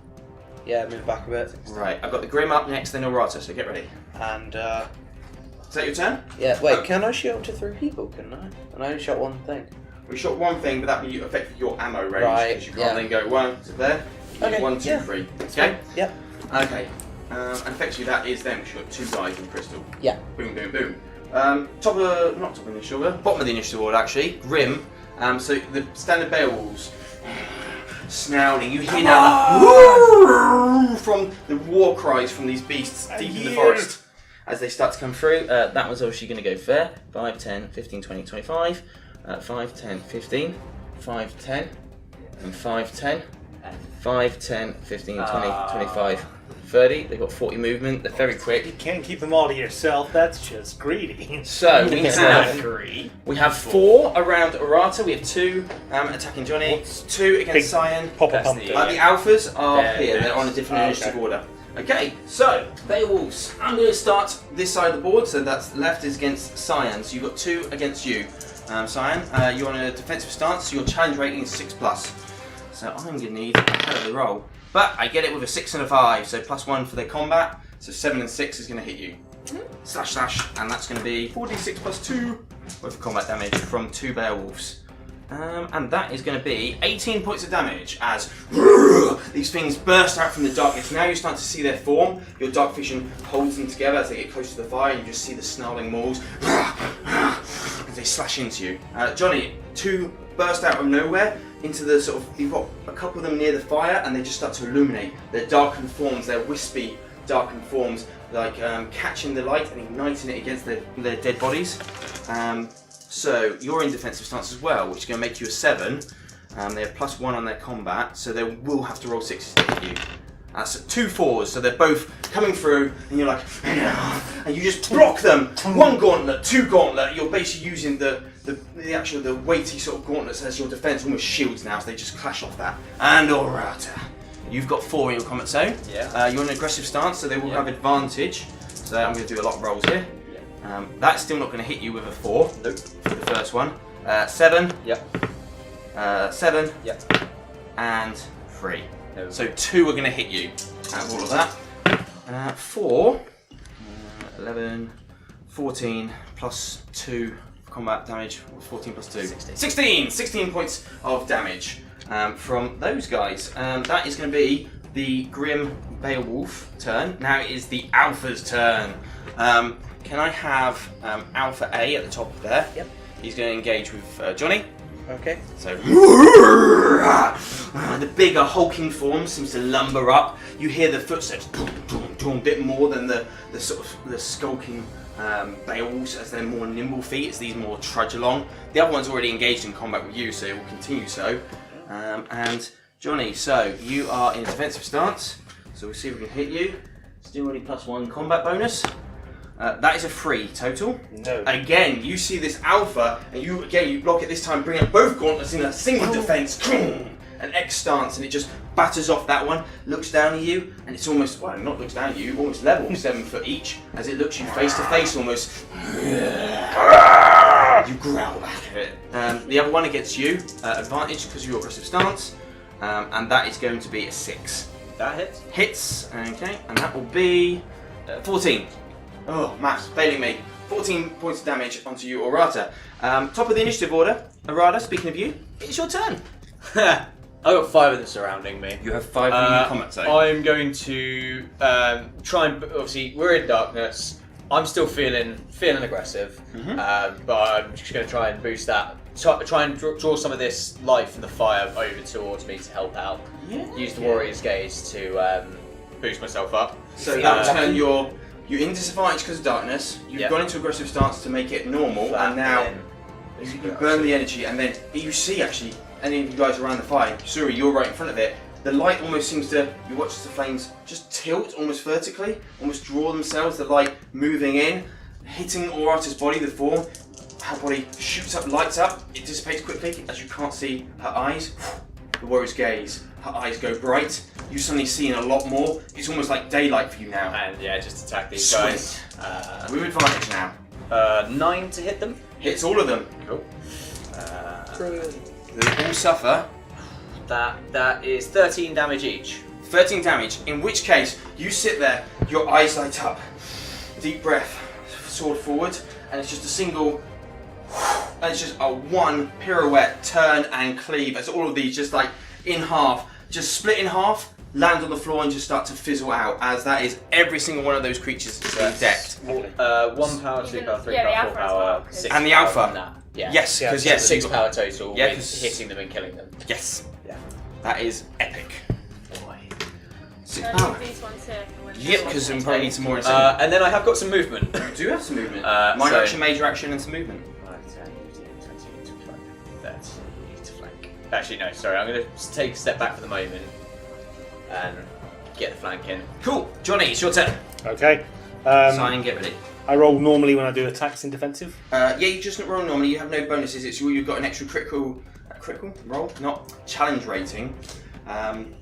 Yeah, move back a bit. Right, I've got the Grim up next, then Aurata, so get ready. And, Is that your turn? yeah, wait, Oh. can I shoot up to 3 people, can I? And I only shot one thing. We shot one thing, but that would affect your ammo range. Right, Because you can't yeah. then go 1 to there. Okay, 1, 2, yeah. 3. Okay? Yep. Okay. And effectively that is them, because you've got 2 guys in crystal. Yeah. Boom, boom, boom. Not top of the initiative order, bottom of the initiative order actually, Grim. So the standard Beowulfs, snarling, you hear now from the war cries from these beasts deep in the forest as they start to come through. That was obviously going to go fair. 5, 10, 15, 20, 25. 5, 10, 15, 5, 10, and 5, 10. 5, 10, 15, 20, 25, 30. They've got 40 movement, they're very quick. You can't keep them all to yourself. That's just greedy. So we have 4 around Aurata. We have 2 attacking Johnny. 2 against Big Cyan. Pop a That's pump. the- The alphas are Yeah, here. yeah. They're on a different Oh, initiative okay. order. Okay, so Beowulfs. I'm going to start this side of the board. So that's left is against Cyan. So you've got 2 against you, Cyan. You're on a defensive stance. So your challenge rating is 6+. So I'm going to need a hell of a roll. But I get it with a 6 and a 5. So +1 for their combat. So 7 and 6 is going to hit you. Slash slash, and that's going to be 4d6 + 2 worth of combat damage from 2 Beowulfs. And that is going to be 18 points of damage as these things burst out from the darkness. Now you start to see their form. Your dark vision holds them together as they get close to the fire, and you just see the snarling maws as they slash into you. Johnny, 2 burst out of nowhere into the sort of. You've got a couple of them near the fire, and they just start to illuminate. Their darkened forms, their wispy darkened forms, like catching the light and igniting it against their dead bodies. So you're in defensive stance as well, which is going to make you a 7. They have +1 on their combat, so they will have to roll 6s to hit you. So 2 4s, so they're both coming through, and you're like, and you just block them. 1 gauntlet, 2 gauntlet. You're basically using the weighty sort of gauntlets as your defense, almost shields now, so they just clash off that. And Aurata, you've got 4 in your combat zone. Yeah. You're in an aggressive stance, so they will have advantage. So I'm going to do a lot of rolls here. That's still not going to hit you with a 4. Nope. For the first one. 7. Yep. 7. Yep. And 3. No. So 2 are going to hit you out of all of that. 4. 11. 14 plus 2 combat damage. 14 plus 2. 16. 16 points of damage from those guys. That is going to be the Grim Beowulf turn. Now it is the Alpha's turn. Can I have Alpha A at the top of there? Yep. He's going to engage with Johnny. Okay. So the bigger hulking form seems to lumber up. You hear the footsteps boom, boom, boom, a bit more than the sort of the skulking Beowulfs as they're more nimble feet. It's these more trudge along. The other one's already engaged in combat with you, so it will continue so. And Johnny, so you are in a defensive stance. So we'll see if we can hit you. Still only +1 combat bonus. That is a 3 total. No. Again, you see this alpha, and you block it this time, bring up both gauntlets in a single defense, an X stance, and it just batters off that one, looks down at you, and it's almost, well, not looks down at you, almost level, 7 foot each, as it looks you face to face almost. You growl back at it. The other one against you, advantage because of your aggressive stance, and that is going to be a 6. That hits. Hits, okay, and that will be 14. Oh, maths, failing me. 14 points of damage onto you, Aurata. Top of the initiative order, Aurata, speaking of you, it's your turn. I got 5 of them surrounding me. You have 5 in your combat zone. I'm going to try and obviously we're in darkness. I'm still feeling aggressive, but I'm just going to try and boost that. Try and draw some of this light from the fire over towards me to help out. Yeah. Use the warrior's gaze to boost myself up. So that will turn you're in disadvantage because of darkness. You've gone into aggressive stance to make it normal, and now you burn the energy, and then you see actually any of you guys around the fire. Suri, you're right in front of it. The light almost seems to, you watch the flames just tilt almost vertically, almost draw themselves, the light moving in, hitting Aurata's body, the form, her body shoots up, lights up. It dissipates quickly as you can't see her eyes. The warrior's gaze. Her eyes go bright. You suddenly see a lot more. It's almost like daylight for you now. And yeah, just attack these Sweet. guys. With advantage now. 9 to hit them. Hits all of them. Cool. They all suffer. That is 13 damage each. 13 damage. In which case, you sit there, your eyes light up. Deep breath, sword forward, and it's just a single. And it's just a one pirouette, turn and cleave as all of these just like in half, just split in half, land on the floor and just start to fizzle out as that is every single one of those creatures is being decked. 1 power, 2 power, 3 Yeah, power, the 4 alpha as power, well, 6 And the power alpha. from that. Yeah. Yes, because Yeah, yes, 6 you've power total Yeah, with 'cause- hitting them and killing them. Yes. Yeah. That is epic. 6 So power. these ones here. Yep, because we probably need some more. And then I have got some movement. You do have some movement. Uh, Minor so- action, major action, and some movement. 30 to flank. Actually, no, sorry. I'm going to take a step back for the moment and get the flank in. Cool. Johnny, it's your turn. Okay. Sign and get ready. I roll normally when I do attacks in defensive. Yeah, you just roll normally. You have no bonuses. It's you've got an extra critical roll, not challenge rating.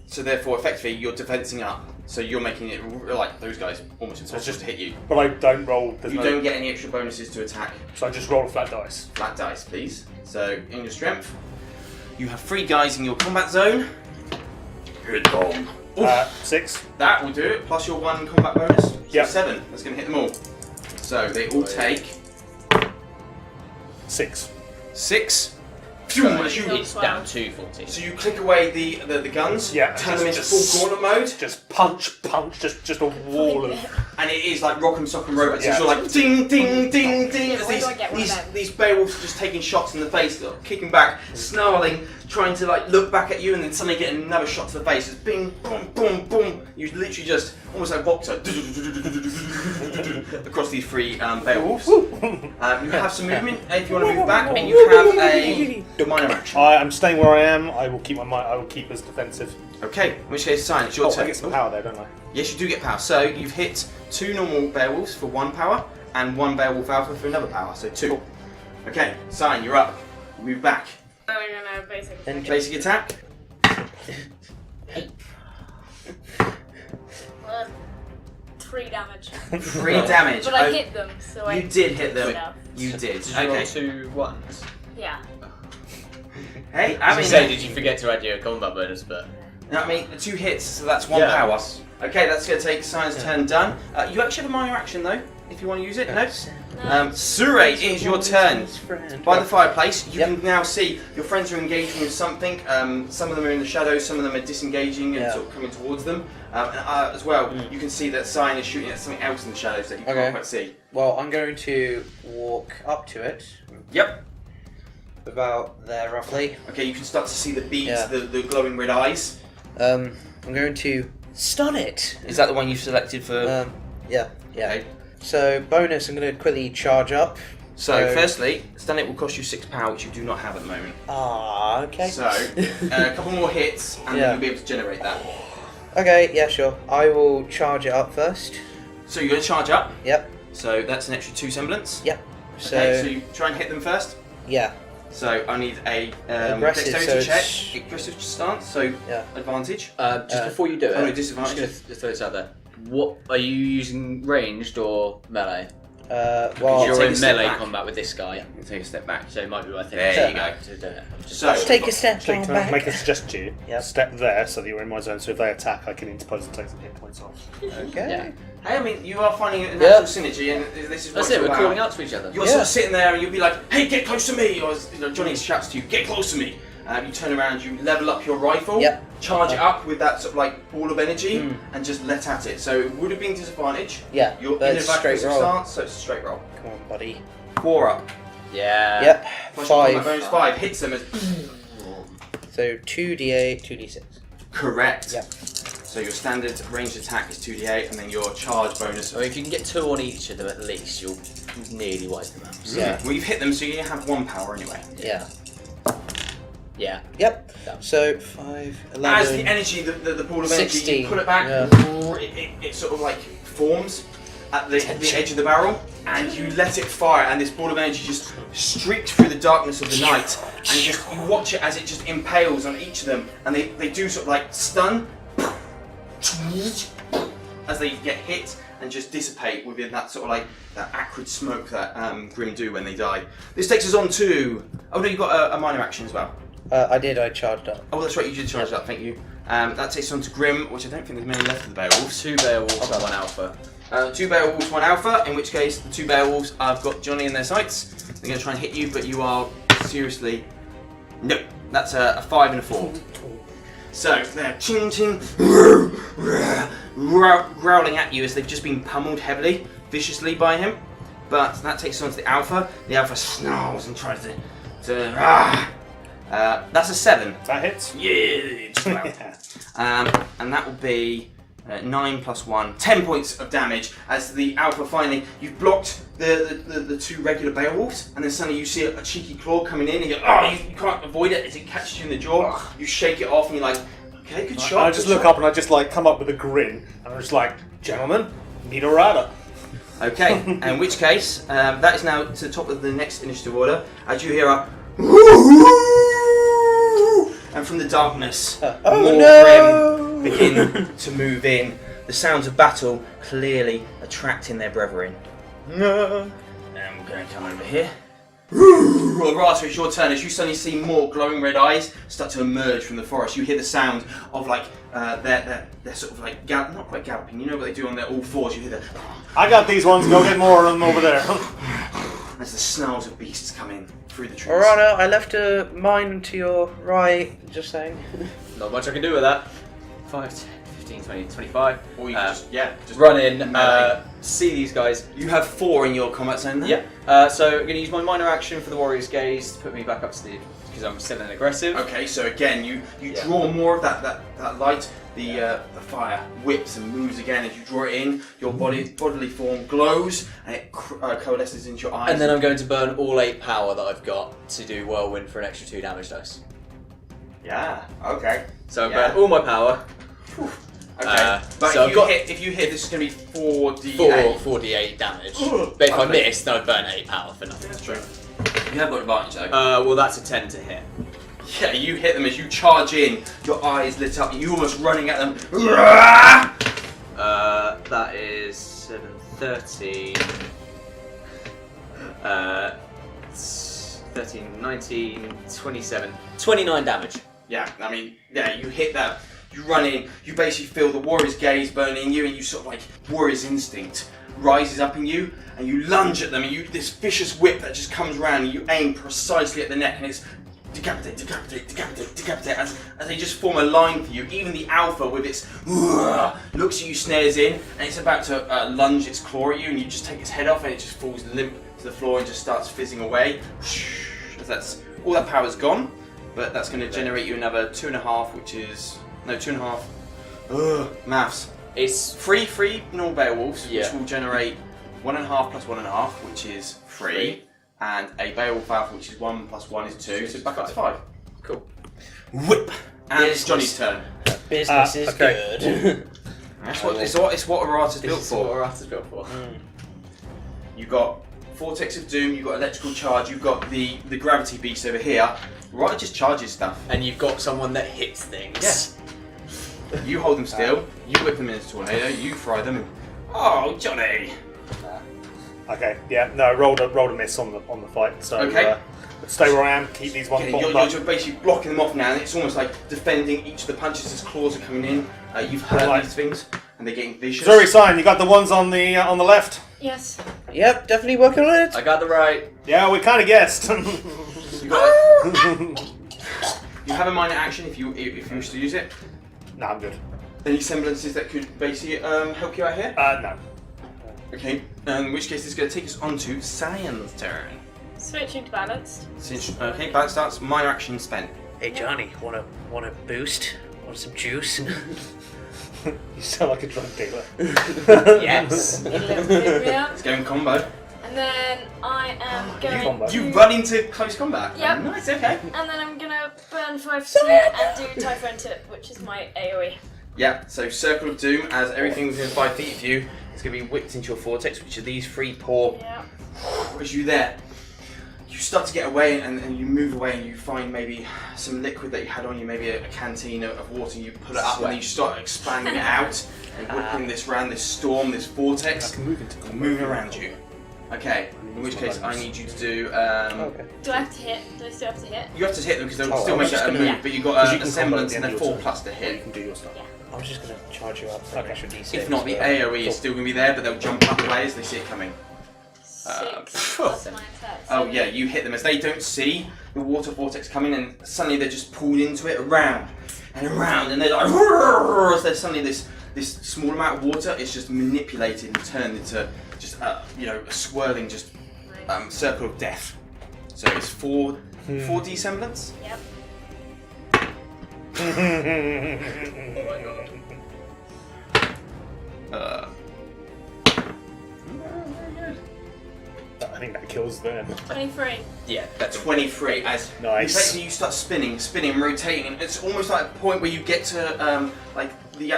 So therefore, effectively, you're defensing up. So you're making it like those guys almost impossible just- to hit you. But I don't roll. You don't get any extra bonuses to attack. So I just roll a flat dice. Flat dice, please. So in your strength, you have 3 guys in your combat zone. Hit them. 6. That will do it. Plus your 1 combat bonus. So Yep. 7. That's going to hit them all. So they all take 6. 6. As you It's down to 14. So you click away the guns, Yeah, turn them into just- full gauntlet mode, Just punch, just a wall of. and it is like Rock'em Sock'em Robots. Yeah. It's all like ding, ding, ding, ding. As Why do I get one of them? these Beowulfs are just taking shots in the face, kicking back, snarling, trying to like look back at you, and then suddenly get another shot to the face. It's bing, boom, boom, boom. You literally just almost like boxer across these 3 Beowulfs. You have some movement if you want to move back, and you have a minor action. I'm staying where I am. I will keep I will keep as defensive. Okay, in which case, Cyan, it's your Oh, turn. I get some power there, don't I? Yes, you do get power. So you've hit 2 normal Beowulfs for 1 power, and 1 Beowulf Alpha for another power, so 2. Cool. Okay, Cyan, you're up. Move back. No, basic. Then Basic attack. 3 damage. 3 damage. But I Oh, hit them, so I. You did hit them. Yeah. You did. Did you roll Okay. 2 ones? Yeah. Hey, I I mean, say, did you forget to add your combat bonus? But I mean, 2 hits, so that's 1 Yeah. power. Okay, that's going to take Cyan's turn done. You actually have a minor action though, if you want to use it. No. Sure, it is your turn. By the fireplace, you can now see your friends are engaging with something. Some of them are in the shadows, some of them are disengaging and sort of coming towards them. And as well, you can see that Cyan is shooting at something else in the shadows that you can't quite see. Well, I'm going to walk up to it. Yep. About there, roughly. Okay, you can start to see the beads, Yeah. the glowing red eyes. I'm going to stun it. Is that the one you've selected for? Yeah. Okay. So bonus, I'm going to quickly charge up. So, firstly, stun it will cost you 6 power, which you do not have at the moment. Ah, okay. So, a couple more hits, and then you'll be able to generate that. Okay, yeah, sure. I will charge it up first. So you're going to charge up. Yep. So that's an extra 2 semblance. Yep. So, Okay, so you try and hit them first. yeah. So I need a Aggressive, dexterity so check. it's- Aggressive stance, so Yeah. advantage. just before you do it, Oh no, I'm disadvantage. just gonna throw this out there. What are you using, ranged or melee? Well, You're take a in step melee back. combat with this guy, You take a step back. so it might be worth it. There you go. To do it. So take a step Actually, down can I back. make a suggestion to you? Yep. Step there so that you're in my zone. So if they attack, I can interpose and take some hit points off. Okay. Yeah. hey, I mean, you are finding a Yeah. natural synergy, and this is That's what's it. We're allowed. calling out to each other. You're sort of sitting there, and you'll be like, "Hey, get close to me!" Or Johnny shouts to you, "Get close to me!" You turn around, you level up your rifle, Yep. charge it up with that sort of like ball of energy, and just let at it. So it would have been disadvantage. Yeah, You're but in a it's straight aggressive roll. stance, so it's a straight roll. Come on, buddy. 4 up. Yeah. Yep. Plus your combat 5. bonus 5 hits them as So 2d8, 2d6. correct. Yep. So your standard ranged attack is 2d8, and then your charge bonus. I mean, if you can get 2 on each of them at least, you'll nearly wipe them out. Yeah. Well, you've hit them, so you have 1 power anyway. Yeah. Yeah. Yep. Done. So 5, As 11. the energy, the ball of energy, 16. you pull it back, Yeah. it sort of like forms, at the edge of the barrel, and you let it fire, and this ball of energy just streaks through the darkness of the night, and you watch it as it just impales on each of them, and they do sort of like stun as they get hit and just dissipate within that sort of like that acrid smoke that Grim do when they die. This takes us on to... Oh no, you've got a minor action as well. I did, I charged up. Oh, that's right, you did charge up, thank you. That takes us on to Grim, which I don't think there's many left of the Beowulfs. 2 Beowulfs, 1 Alpha. 2 Beowulfs, 1 Alpha, in which case the 2 Beowulfs have got Johnny in their sights. They're going to try and hit you, but you are seriously... No, that's a 5 and a 4. So they're ching growling at you as they've just been pummeled heavily, viciously by him. But that takes us on to the Alpha. The Alpha snarls and tries to that's a 7. That hits? Yeah, just about. And that will be 9 plus 1, 10 points of damage as the Alpha finally, you've blocked the 2 regular Beowulfs, and then suddenly you see a cheeky claw coming in and you can't avoid it as it catches you in the jaw. You shake it off and you're like, okay, good shot. I just look up and I just like come up with a grin and I'm just like, gentlemen, meet Aurata. Okay, in which case, that is now to the top of the next initiative order as you hear a and from the darkness, more Grim begin to move in. The sounds of battle clearly attracting their brethren. No. And we're going to come over here. Aurata, it's your turn as you suddenly see more glowing red eyes start to emerge from the forest. You hear the sound of like they're sort of like not quite galloping. You know what they do on their all fours. You hear the. I got these ones. Go get more of them over there. As the snarls of beasts come in through the trees. Aurata, I left a mine to your right, just saying. Not much I can do with that. 5, 10, 15, 20, 25. Or you just run in, see these guys. You have 4 in your combat zone then? Yeah. So I'm going to use my minor action for the Warrior's Gaze to put me back up to the... because I'm still an aggressive. Okay, so again, you draw more of that light. The fire whips and moves again as you draw it in. Your bodily form glows and it coalesces into your eyes. And then I'm going to burn all 8 power that I've got to do Whirlwind for an extra 2 damage dice. Yeah, okay. So I burn all my power. Okay, but so if you hit, this is going to be 4d8. 4d8 damage. But if I miss, then I burn 8 power for nothing. That's true. You have got advantage though. Well, that's a 10 to hit. Yeah, you hit them as you charge in, your eyes lit up, you almost running at them. That is 7, 13, 13, 19, 27, 29 damage. Yeah, I mean, you hit that, you run in, you basically feel the warrior's gaze burning in you, and you sort of like, warrior's instinct rises up in you, and you lunge at them, and this vicious whip that just comes around, and you aim precisely at the neck, and it's decapitate, decapitate, decapitate, decapitate, as they just form a line for you. Even the Alpha with its looks at you, snares in, and it's about to lunge its claw at you, and you just take its head off, and it just falls limp to the floor and just starts fizzing away. As that's all that power's gone, but that's going to generate you another 2.5, which is 2.5. Maths. It's 3 normal Beowulfs, which will generate 1.5 plus 1.5, which is 3. And a Beowulf Alpha, which is 1 plus 1 is 2, so it's back up to 5. Cool. Whip! And it's Johnny's turn. Business is good. It's what Aurata's built It's for. what Aurata's built for. You've got Vortex of Doom, you've got Electrical Charge, you've got the Gravity Beast over here. Aurata just charges stuff. And you've got someone that hits things. Yes. You hold them still, you whip them into a tornado, you fry them. Oh, Johnny! Okay, yeah, no, rolled a miss on the fight, so Okay. stay where I am, keep these ones bottled up. You're basically blocking them off now, and it's almost like defending each of the punches as claws are coming in. You've heard these things, and they're getting vicious. Zure, Cyan, you got the ones on the left? Yes. Yep, definitely working on it. I got the right. Yeah, we kind of guessed. You have a minor action if you wish to use it. No, I'm good. Any semblances that could basically help you out here? No. Okay, in which case this is going to take us on to Cyan's turn. Switching to balanced. Okay, balance starts, minor action spent. Hey Johnny, want a boost? Want some juice? You sound like a drug dealer. Yes. Need a little pick me up. It's going combo. And then I am going You to... run into close combat? Yep. Nice, okay. And then I'm going to burn 5 and do Typhoon Tip, which is my AoE. Yeah, so Circle of Doom, as everything within 5 feet of you is going to be whipped into your vortex, which are these 3 pour. Yeah. As you there, you start to get away and you move away and you find maybe some liquid that you had on you, maybe a canteen of water, you put it up and then you start expanding it out and whipping this round, this storm, this vortex, moving around you. Okay, in which case I need you to do... Okay. Do I have to hit? Do I still have to hit? You have to hit them because they'll Oh, still I was make just that a gonna- move, but you've got you a can semblance combo and at a the end 4 of your plus to You hit. can do your stuff. I was just going to charge you up for an extra D6. If not, the but- AoE is still going to be there, but they'll jump up away as they see it coming. 6 plus my attack. Oh yeah, you hit them as they don't see the water vortex coming, and suddenly they're just pulled into it around and around, and they're like, as there's suddenly this small amount of water is just manipulated and turned into just a swirling just circle of death. So it's 4D semblance. Yep. I think that kills them. 23. Yeah, that's 23 as Nice. effectively you start spinning, rotating, and it's almost like a point where you get to like the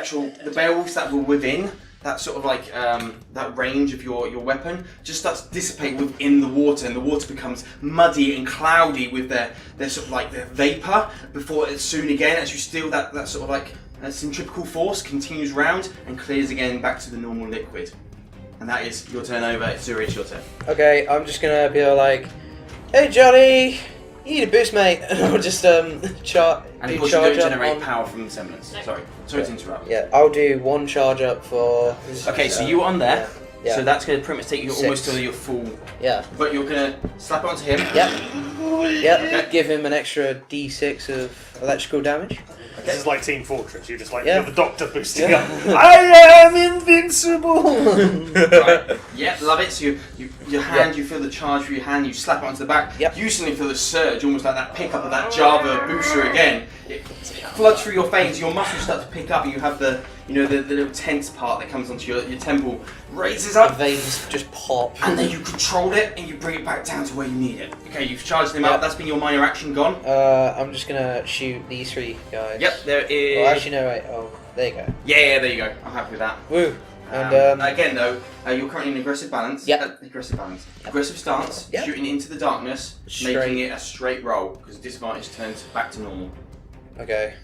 beowulfs that were within that sort of like that range of your weapon just starts to dissipate within the water, and the water becomes muddy and cloudy with their sort of like their vapor before it's soon again as you steal that sort of like centrifugal force continues round and clears again back to the normal liquid. And that is your turn over. It's Zure, it's your turn. Okay, I'm just gonna be like, hey Johnny, you need a boost, mate. And I'll just And of course you don't charge up generate on... power from the semblance. Sorry to interrupt. Yeah, I'll do 1 charge up for... Okay, so you on there. Yeah. So that's going to pretty much take you 6. almost to your full. Yeah. But you're going to slap it onto him. Yep. Yep. Give him an extra D6 of electrical damage. This is like Team Fortress. You're just like, Yeah. you're the Doctor boosting Yeah. up. I am invincible! Right. Yep, love it. So your hand, you feel the charge through your hand, you slap it onto the back. Yep. You suddenly feel the surge, almost like that pickup of that Java booster again. It floods through your veins, your muscles start to pick up, and you have the little tense part that comes onto your temple, raises The up, veins just pop. and then you control it and you bring it back down to where you need it. Okay, you've charged him up, that's been your minor action gone. I'm just gonna shoot these 3 guys. Yep, there is. Well, actually, no, wait. Oh, there you go. Yeah, there you go. I'm happy with that. Woo. And, again, though, you're currently in aggressive balance. Yep. Aggressive stance. Yep. Shooting into the darkness, Straight. making it a straight roll because disadvantage turns back to normal. Okay.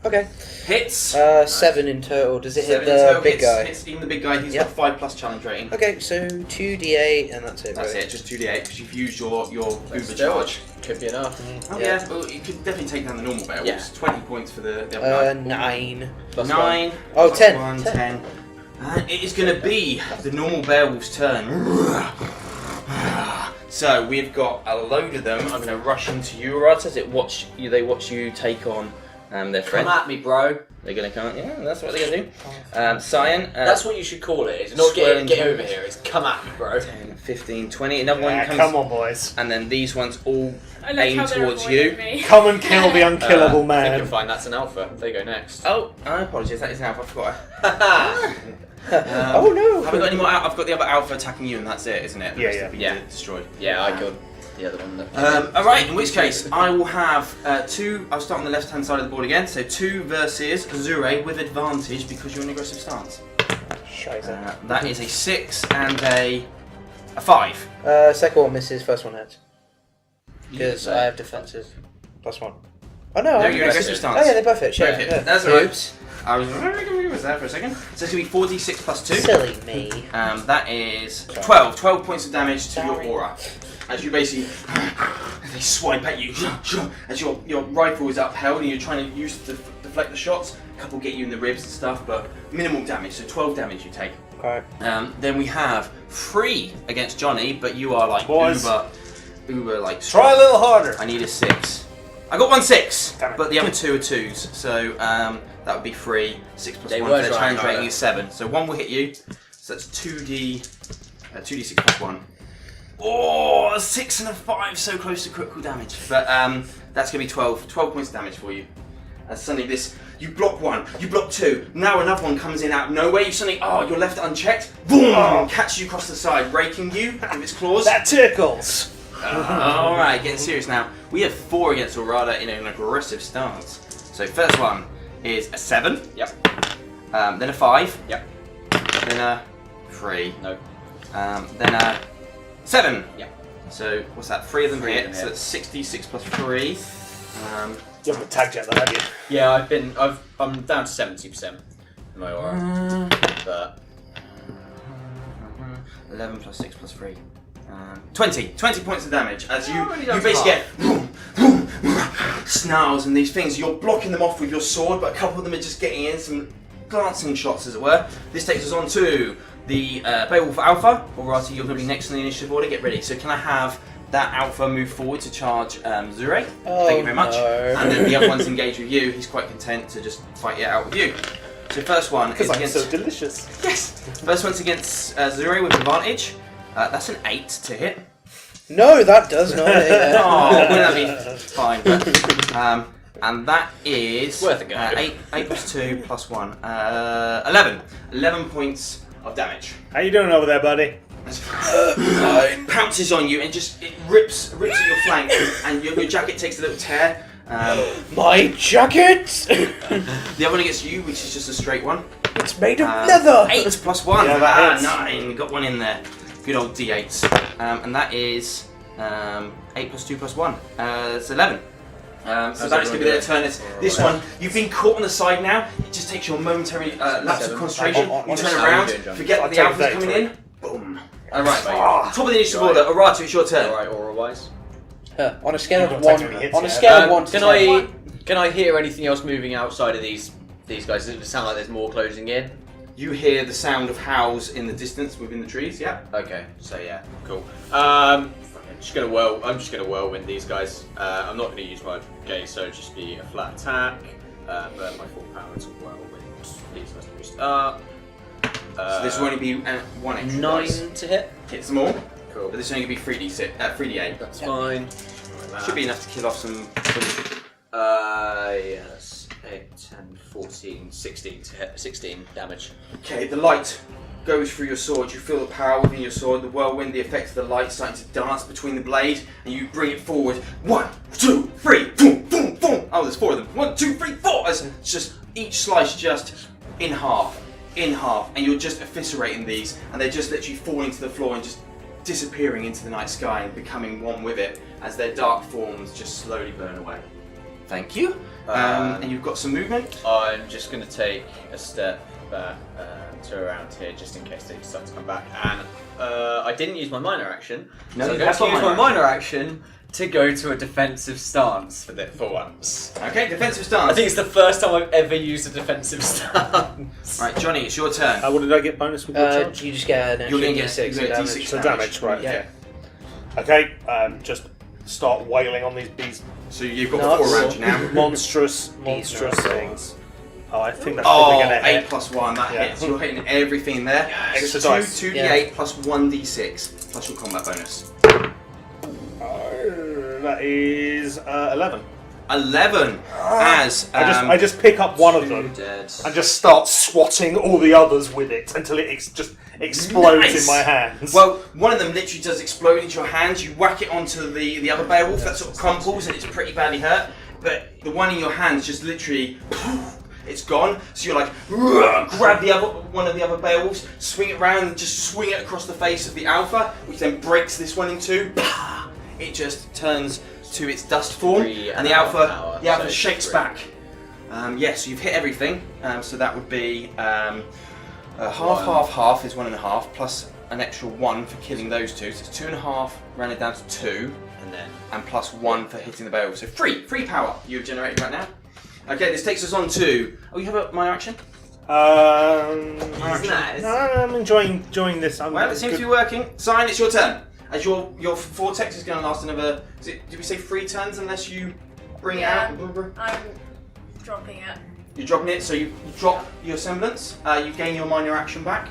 Okay. Hits. 7 in total. Does it hit 7 in total, the big hits, guy? Hits even the big guy. He's Yep. got 5+ challenge rating. Okay, so 2d8 and that's it. That's right? it. Just 2d8 because you've used your uber still charge. could be enough. Oh Yeah. yeah. Well, you could definitely take down the normal bear. Yeah. 20 points for the other guy. 9. Plus 9. Oh, plus 10. 1, 10. And it is going to be the normal beowulf's turn. So we've got a load of them. I'm going to rush into you, Aurata, as they watch you take on their friend. Come at me, bro. They're going to come. Yeah, that's what they're going to do. Cyan. That's what you should call it. It's not Swirling get over here. It's come at me, bro. 10, 15, 20. Another one Yeah, comes. come on, boys. And then these ones all I like aim how they're towards avoiding you. me. Come and kill the unkillable I think man. you'll find that's an alpha. They go next. Oh, I apologise. That is an alpha. I forgot. Oh no! Have I got any more? I've got the other alpha attacking you, and that's it, isn't it? The Yeah, rest yeah. have been Yeah. destroyed. Yeah, I killed the other one. That Alright, in which case I will have 2. I'll start on the left hand side of the board again. So 2 versus Zure with advantage because you're in aggressive stance. Scheiße. That is a 6 and a 5. Second one misses, first one hits. Because I have defensive. +1. Oh no, No, I you're in aggressive stance. Oh yeah, they both hit. Shit. Both hit. Yeah. That's alright. Oops. I was there for a second. So it's going to be 4d6 plus 2. Silly me. That is 12. 12 points of damage to your Sorry. aura. As you basically, they swipe at you. As your rifle is upheld and you're trying to use it to deflect the shots. A couple get you in the ribs and stuff, but minimal damage. So 12 damage you take. Alright. Then we have 3 against Johnny, but you are like Boys. uber like. Try a little harder. I need a 6. I got 1 6, Damn it. but the other 2 are 2s. So that would be 3. 6 plus They 1. were Their trying challenge rating harder. is 7. So 1 will hit you. So that's 2d6 plus 1. Oh, a 6 and a 5, so close to critical damage. But that's going to be 12 points of damage for you. And suddenly this, you block 1, you block 2, now another one comes in out of nowhere, you suddenly, you're left unchecked, boom, catches you across the side, raking you with its claws. That tickles. Alright, getting serious now. We have 4 against Aurata in an aggressive stance. So first one is a 7. Yep. Then a 5. Yep. Then a 3. No. Then a 7. Yep. So what's that? 3 of them 3 of hit. them So hit. that's 66 plus 3. You haven't tagged yet, though, have you? Yeah, I'm down to 70% in my aura. But 11 plus 6 plus 3. 20 points of damage as you really does basically get snarls and these things. You're blocking them off with your sword, but a couple of them are just getting in some glancing shots, as it were. This takes us on to the Beowulf Alpha. Aurata, you're going to be next in the initiative order. Get ready. So can I have that Alpha move forward to charge Zure? Thank you very much. No. And then the other one's engaged with you. He's quite content to just fight it out with you. So first one is Because I'm against... so delicious. Yes! First one's against Zure with advantage. That's an 8 to hit. No, that does not hit. Oh, wouldn't that be fine? But, and that is Worth a go. 8 plus 2 plus 1. 11. 11 points of damage. How you doing over there, buddy? It pounces on you and just it rips at your flank, and your jacket takes a little tear. My jacket! The other one against you, which is just a straight one. It's made of leather! 8 plus 1. Yeah, that hits. 9. Got one in there. Good old D8s. And that is 8 plus 2 plus 1. It's 11. So that's going to be their turn. This one, you've been caught on the side now. It just takes your momentary lapse of concentration. You turn around, forget that the alpha's coming in. Boom. Alright, top of the initiative order. Aurata, it's your turn. Alright, aura-wise. On a scale of You've got 1, too many hits on a yet. scale of 1 to Can I hear anything else moving outside of these guys? Does it sound like there's more closing in? You hear the sound of howls in the distance within the trees, yeah? Okay, so yeah, cool. I'm just gonna whirlwind these guys. I'm not gonna use my gaze, so it'll just be a flat attack. But my full power to whirlwind these guys to boost up. So this will only be 1 extra 9 dice. to hit. Hits them all, Cool. but this is only going to be 3d8. That's fine. Should be enough to kill off some... Yes. 8, 10, 14, 16 to hit. 16 damage. Okay, the light goes through your sword. You feel the power within your sword, the whirlwind, the effect of the light starting to dance between the blade, and you bring it forward. 1, 2, 3, boom, boom, boom. Oh, there's 4 of them. 1, 2, 3, 4. As it's just each slice just in half, and you're just eviscerating these, and they're just literally falling to the floor and just disappearing into the night sky and becoming one with it as their dark forms just slowly burn away. Thank you. And you've got some movement. I'm just going to take a step back to around here just in case they decide to come back. And I didn't use my minor action. No, so I'm you going have to got use minor my minor action to go to a defensive stance for once. Okay, defensive stance. I think it's the first time I've ever used a defensive stance. Right, Johnny, it's your turn. What did I get bonus with your charge? You just get an You're extra going to get D6 D6 damage. So damage, right, Yeah. okay. Okay, just start wailing on these So you've got Nuts. 4 around you now. monstrous nuts. things. Oh, I think that's probably Oh, going to 8 hit. plus 1, that Yeah. hits. You're hitting everything there. Extra So dice. 2d8 plus 1d6 plus your combat bonus. That is 11. 11 as I just pick up one of them Dead. and just start swatting all the others with it until it just explodes Nice. in my hands. well, one of them literally does explode into your hands. You whack it onto the other Beowulf, that sort of crumples and it's pretty badly hurt. But the one in your hands just literally, it's gone. So you're like, grab the other one of the other Beowulfs, swing it round and just swing it across the face of the Alpha, which then breaks this one in two. It just turns to its dust form, and the Alpha shakes back. So you've hit everything. So that would be half is 1.5 plus an extra 1 for killing those two. So it's 2.5 rounded down to 2, and plus 1 for hitting the Beowulf. So free power you've generated right now. Okay, this takes us on to. Oh, you have a minor action. Nice. No, I'm enjoying this. Well, it seems to be working. Cyan, it's your turn. As your vortex is going to last another. Did we say 3 turns unless you bring it out? I'm dropping it. You're dropping it, so you drop your semblance. You gain your minor action back.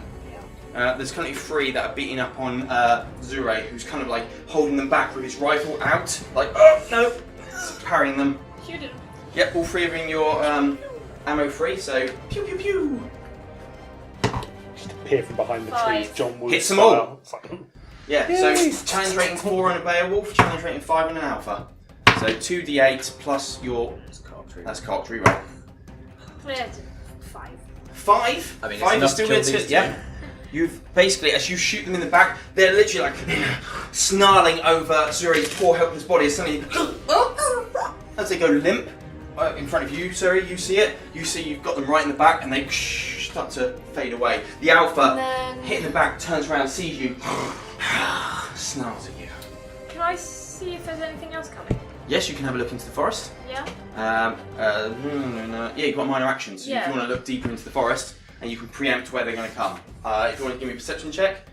There's currently 3 that are beating up on Zure, who's kind of like holding them back with his rifle out, like no, parrying them. Shoot him. Yep, all 3 are in your ammo free, so pew pew pew. Appear from behind the 5. trees, John Woo. Hits them all. style. It's like, Yeah, Yay. so challenge rating 4 on a Beowulf, challenge rating 5 on an Alpha. So 2d8 plus your. That's Cocked, reroll. Cleared 5. 5? I mean, it's 5 is enough still to going kill to... these Yeah. two. You've basically, as you shoot them in the back, they're literally like snarling over Zure's poor helpless body as suddenly as they go limp in front of you, Zure, you see it. You see you've got them right in the back and they start to fade away. The alpha Then- hit in the back, turns around, sees you, snarls at you. Can I see if there's anything else coming? Yes, you can have a look into the forest. Yeah? Yeah, you've got minor actions. So if Yeah. you want to look deeper into the forest, and you can preempt where they're going to come. If you want to give me a perception check.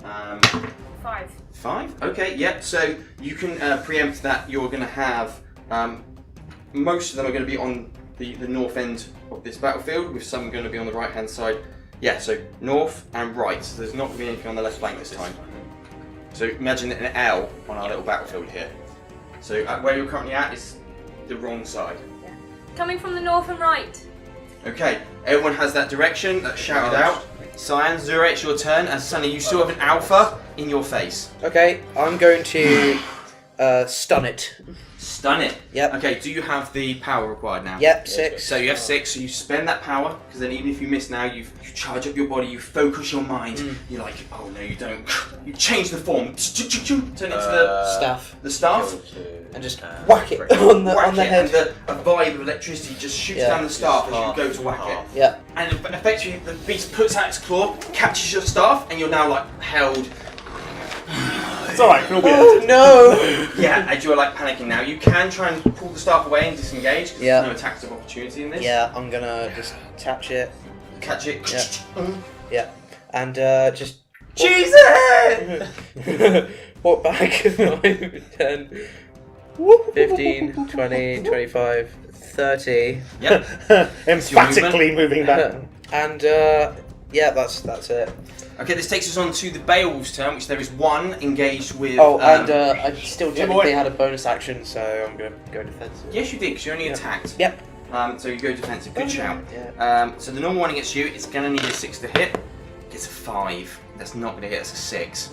5. 5? Okay, yep. So you can preempt that you're going to have... most of them are going to be on the north end of this battlefield, with some going to be on the right-hand side. Yeah, so north and right. So there's not going to be anything on the left flank this time. So imagine an L on our little battlefield here. So where you're currently at is the wrong side. Coming from the north and right. Okay, everyone has that direction, that's shouted out. Cyan, Zure, it's your turn, and suddenly you still have an alpha in your face. Okay, I'm going to stun it. Stun it. Yep. Okay, do you have the power required now? Yep, 6. So you have 6, so you spend that power, because then even if you miss now, you charge up your body, you focus your mind. You're like, oh no you don't. You change the form, turn into the Staff. staff. And just whack it on the Whack it, head. and a vibe of electricity just shoots Yeah. down the staff as you go to whack it. Yeah. And effectively, the beast puts out its claw, catches your staff, and you're now like held. It's alright, we'll be Oh edited. no! Yeah, and you're like panicking now. You can try and pull the staff away and disengage. 'Cause Yeah. There's no attacks of opportunity in this. Yeah, I'm gonna just catch it. Catch it. Yeah. Yeah. And just Cheese it! walk back 5, 10, 15, 20, 25, 30. Yep. Emphatically moving back. And yeah, that's it. Okay, this takes us on to the Beowulf's turn, which there is one engaged with. Oh, and I still yeah, technically boy. had a bonus action, so I'm gonna go defensive. Yes, you did, because you only Yep. attacked. Yep. So you go defensive. Good shout. Yeah. So the normal one against you, it's going to need a 6 to hit. It's a 5. That's not going to hit. It's a 6.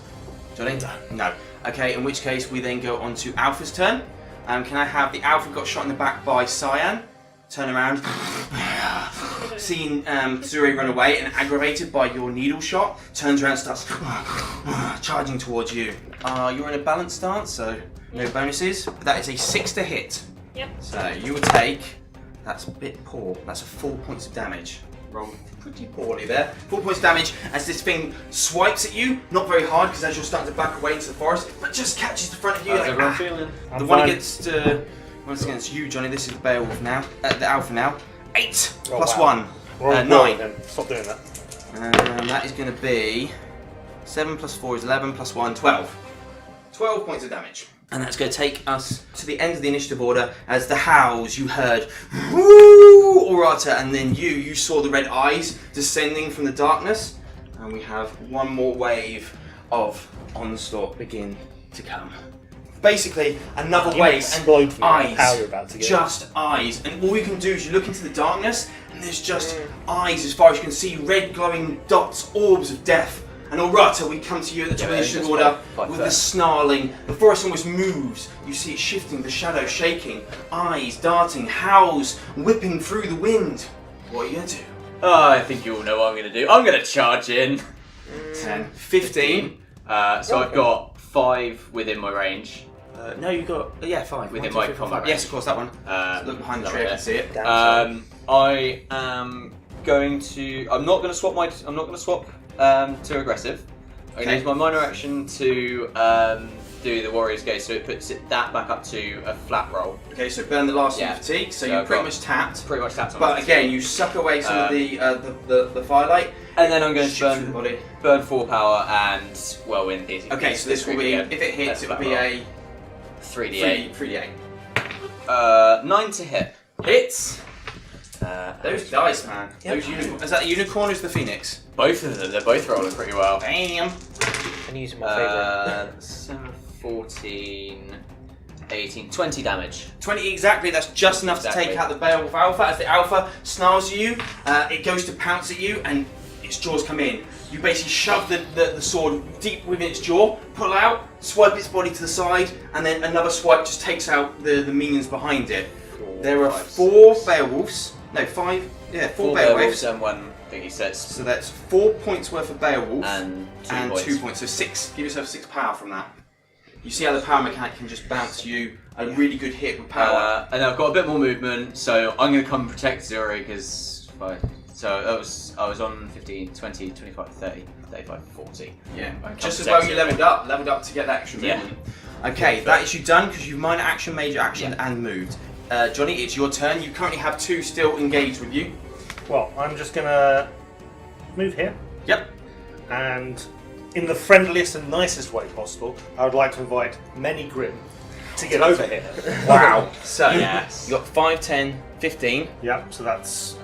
Johnny? No. Okay, in which case we then go on to Alpha's turn. Can I have the Alpha got shot in the back by Cyan? Turn around. Seeing Zure run away and aggravated by your needle shot, turns around and starts charging towards you. You're in a balanced stance, so no bonuses. But that is a 6 to hit. Yep. So you will take... That's a bit poor. That's a 4 points of damage. Rolled pretty poorly there. 4 points of damage as this thing swipes at you. Not very hard because as you're starting to back away into the forest, but just catches the front of you. How's Like, everyone feeling? the one against you, Johnny. This is the Beowulf now. The Alpha now. 8 Oh, plus wow. 1. We're on 9. then. Stop doing that. That is going to be 7 plus 4 is 11 plus 1, 12. 12 points of damage. And that's going to take us to the end of the initiative order as the howls you heard, woo, Aurata, and then you saw the red eyes descending from the darkness. And we have one more wave of onslaught begin to come. Basically, another You wave explode and from the eyes, power you're about to get. just eyes. And all you can do is you look into the darkness and there's just eyes as far as you can see, red glowing dots, orbs of death. And Aurata, we come to you at the top of the initiative just order fight with the first. snarling. The forest almost moves. You see it shifting, the shadow shaking, eyes darting, howls whipping through the wind. What are you going to do? Oh, I think you all know what I'm going to do. I'm going to charge in. 10, 15. So I've got 5 within my range. No, you got, 5. Within 1, 2, my 3, 4, combat 5. Yes, of course, that one. Look behind the tree, I can see it. I am going to. I'm not going to swap to aggressive. I'm going to use my minor action to do the Warrior's Gaze, so it puts that back up to a flat roll. Okay, so burn the last Yeah. of fatigue, so So you're I've pretty got- much tapped. Pretty much tapped on But my again, you suck away some of the firelight. and then I'm going to Shoot through the body. burn 4 power and whirlwind these. Okay, so this will be, if it hits, it will be a 3d8. 3d8. 9 to hit. Hits! Those Those dice, man. Yep. Those is that the unicorn or is the phoenix? both of them. They're both rolling pretty well. Bam! And using my favourite. 7, 14, 18, 20 damage. 20 exactly, that's just enough Exactly. to take out the Beowulf Alpha. As the Alpha snarls at you, it goes to pounce at you and its jaws come in. You basically shove the sword deep within its jaw, pull out, swipe its body to the side, and then another swipe just takes out the minions behind it. There are 4 Beowulfs No, 5. Yeah, 4 4 Beowulfs. werewolves and 1 thingy sets. So that's 4 points worth of Beowulf And 2 and points. 2 points. So 6. Give yourself 6 power from that. You see how the power mechanic can just bounce you a really good hit with power. And I've got a bit more movement, so I'm going to come protect Zure because. So I was on 15, 20, 25, 30, 35, 40. Yeah, I can't just as protect well you Zure. leveled up to get that extra Yeah. movement. Okay, that is you done because you've minor action, major action, and moved. Johnny, it's your turn. You currently have 2 still engaged with you. Well, I'm just gonna move here, Yep. and in the friendliest and nicest way possible, I would like to invite Many Grim to get over here. Wow. So Yes. you got 5, 10, 15. Yeah, so that's